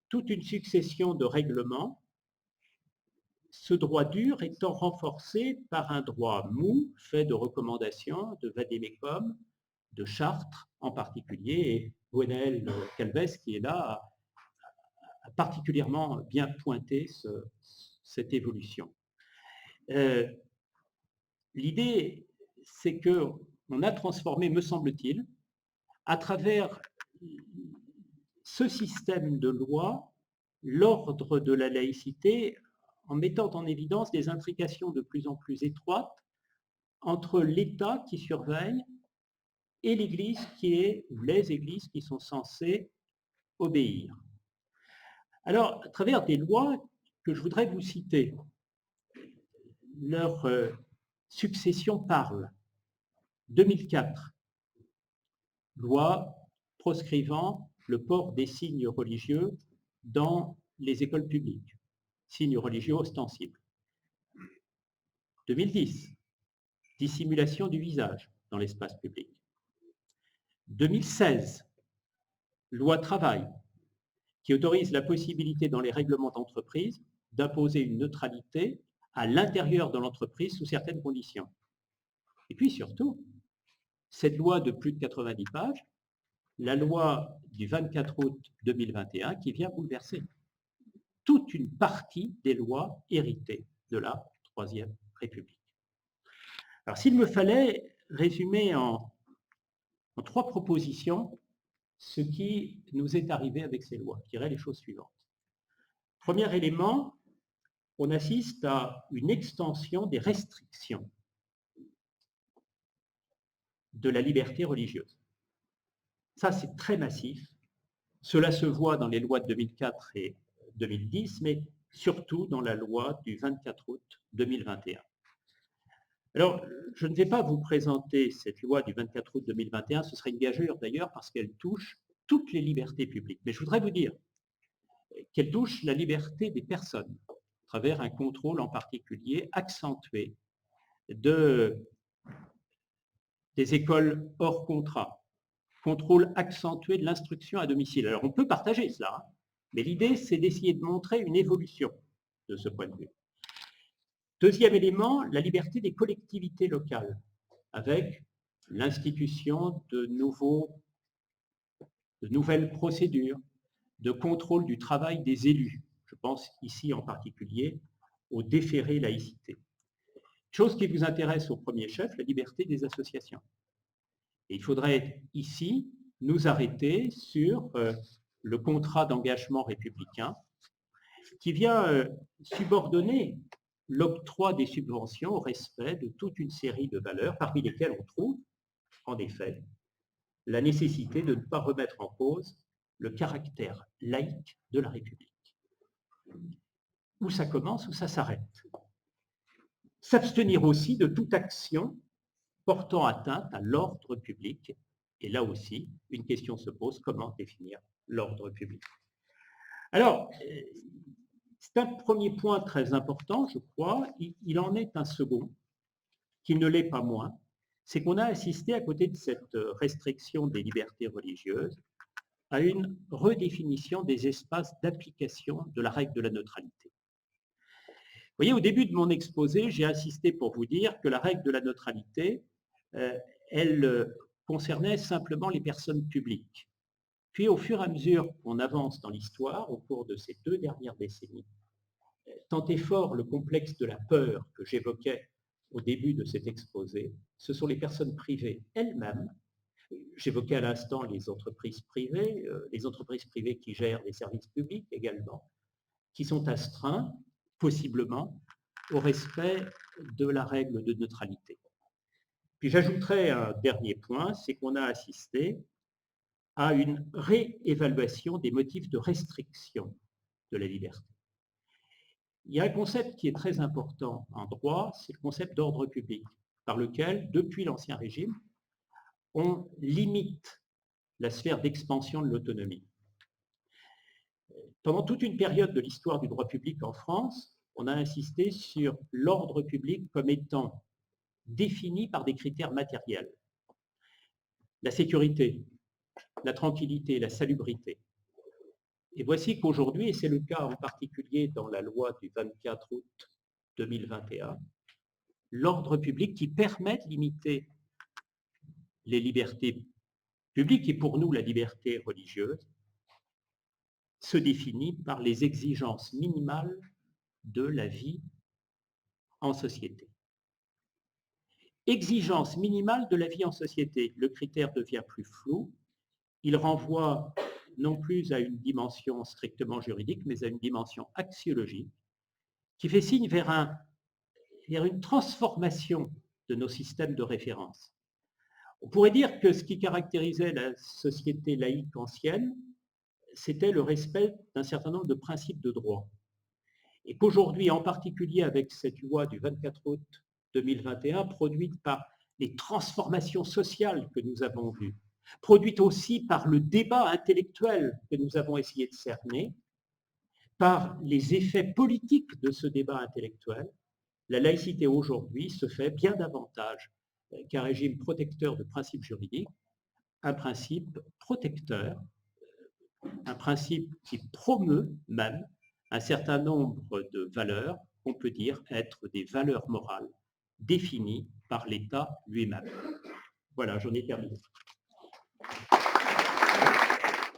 [SPEAKER 1] toute une succession de règlements, ce droit dur étant renforcé par un droit mou, fait de recommandations, de vade-mecum, de Chartres en particulier, et Gwenaël Calvez qui est là a particulièrement bien pointé cette évolution. L'idée, c'est qu'on a transformé, me semble-t-il, à travers ce système de loi, l'ordre de la laïcité, en mettant en évidence des intrications de plus en plus étroites entre l'État qui surveille et l'Église ou les églises qui sont censées obéir. Alors, à travers des lois que je voudrais vous citer, leur succession parle. 2004, loi proscrivant le port des signes religieux dans les écoles publiques, signes religieux ostensibles. 2010, dissimulation du visage dans l'espace public. 2016, loi travail, qui autorise la possibilité dans les règlements d'entreprise d'imposer une neutralité à l'intérieur de l'entreprise sous certaines conditions. Et puis surtout, cette loi de plus de 90 pages, la loi du 24 août 2021 qui vient bouleverser toute une partie des lois héritées de la Troisième République. Alors s'il me fallait résumer en 3 propositions ce qui nous est arrivé avec ces lois, je dirais les choses suivantes. Premier élément, on assiste à une extension des restrictions de la liberté religieuse. Ça, c'est très massif. Cela se voit dans les lois de 2004 et 2010, mais surtout dans la loi du 24 août 2021. Alors, je ne vais pas vous présenter cette loi du 24 août 2021, ce serait une gageure d'ailleurs parce qu'elle touche toutes les libertés publiques. Mais je voudrais vous dire qu'elle touche la liberté des personnes à travers un contrôle en particulier accentué des écoles hors contrat, contrôle accentué de l'instruction à domicile. Alors, on peut partager cela, hein, mais l'idée, c'est d'essayer de montrer une évolution de ce point de vue. Deuxième élément, la liberté des collectivités locales, avec l'institution de nouvelles procédures de contrôle du travail des élus. Je pense ici en particulier au déféré laïcité. Chose qui vous intéresse au premier chef, la liberté des associations. Et il faudrait ici nous arrêter sur le contrat d'engagement républicain qui vient subordonner l'octroi des subventions au respect de toute une série de valeurs, parmi lesquelles on trouve, en effet, la nécessité de ne pas remettre en cause le caractère laïque de la République. Où ça commence, où ça s'arrête. S'abstenir aussi de toute action portant atteinte à l'ordre public. Et là aussi, une question se pose, comment définir l'ordre public? Alors, c'est un premier point très important, je crois. Il en est un second, qui ne l'est pas moins, c'est qu'on a assisté, à côté de cette restriction des libertés religieuses, à une redéfinition des espaces d'application de la règle de la neutralité. Vous voyez, au début de mon exposé, j'ai insisté pour vous dire que la règle de la neutralité, elle concernait simplement les personnes publiques. Puis, au fur et à mesure qu'on avance dans l'histoire, au cours de ces 2 dernières décennies, tant est fort le complexe de la peur que j'évoquais au début de cet exposé, ce sont les personnes privées elles-mêmes. J'évoquais à l'instant les entreprises privées qui gèrent les services publics également, qui sont astreints, possiblement, au respect de la règle de neutralité. Puis j'ajouterai un dernier point, c'est qu'on a assisté à une réévaluation des motifs de restriction de la liberté. Il y a un concept qui est très important en droit, c'est le concept d'ordre public, par lequel, depuis l'Ancien Régime, on limite la sphère d'expansion de l'autonomie. Pendant toute une période de l'histoire du droit public en France, on a insisté sur l'ordre public comme étant défini par des critères matériels. La sécurité, la tranquillité, la salubrité. Et voici qu'aujourd'hui, et c'est le cas en particulier dans la loi du 24 août 2021, l'ordre public qui permet de limiter les libertés publiques et pour nous la liberté religieuse se définit par les exigences minimales de la vie en société. Exigence minimale de la vie en société, le critère devient plus flou, il renvoie non plus à une dimension strictement juridique, mais à une dimension axiologique, qui fait signe vers une transformation de nos systèmes de référence. On pourrait dire que ce qui caractérisait la société laïque ancienne, c'était le respect d'un certain nombre de principes de droit. Et qu'aujourd'hui, en particulier avec cette loi du 24 août 2021, produite par les transformations sociales que nous avons vues, produite aussi par le débat intellectuel que nous avons essayé de cerner, par les effets politiques de ce débat intellectuel, la laïcité aujourd'hui se fait bien davantage qu'un régime protecteur de principes juridiques, un principe protecteur, un principe qui promeut même un certain nombre de valeurs qu'on peut dire être des valeurs morales définies par l'État lui-même. Voilà, j'en ai terminé.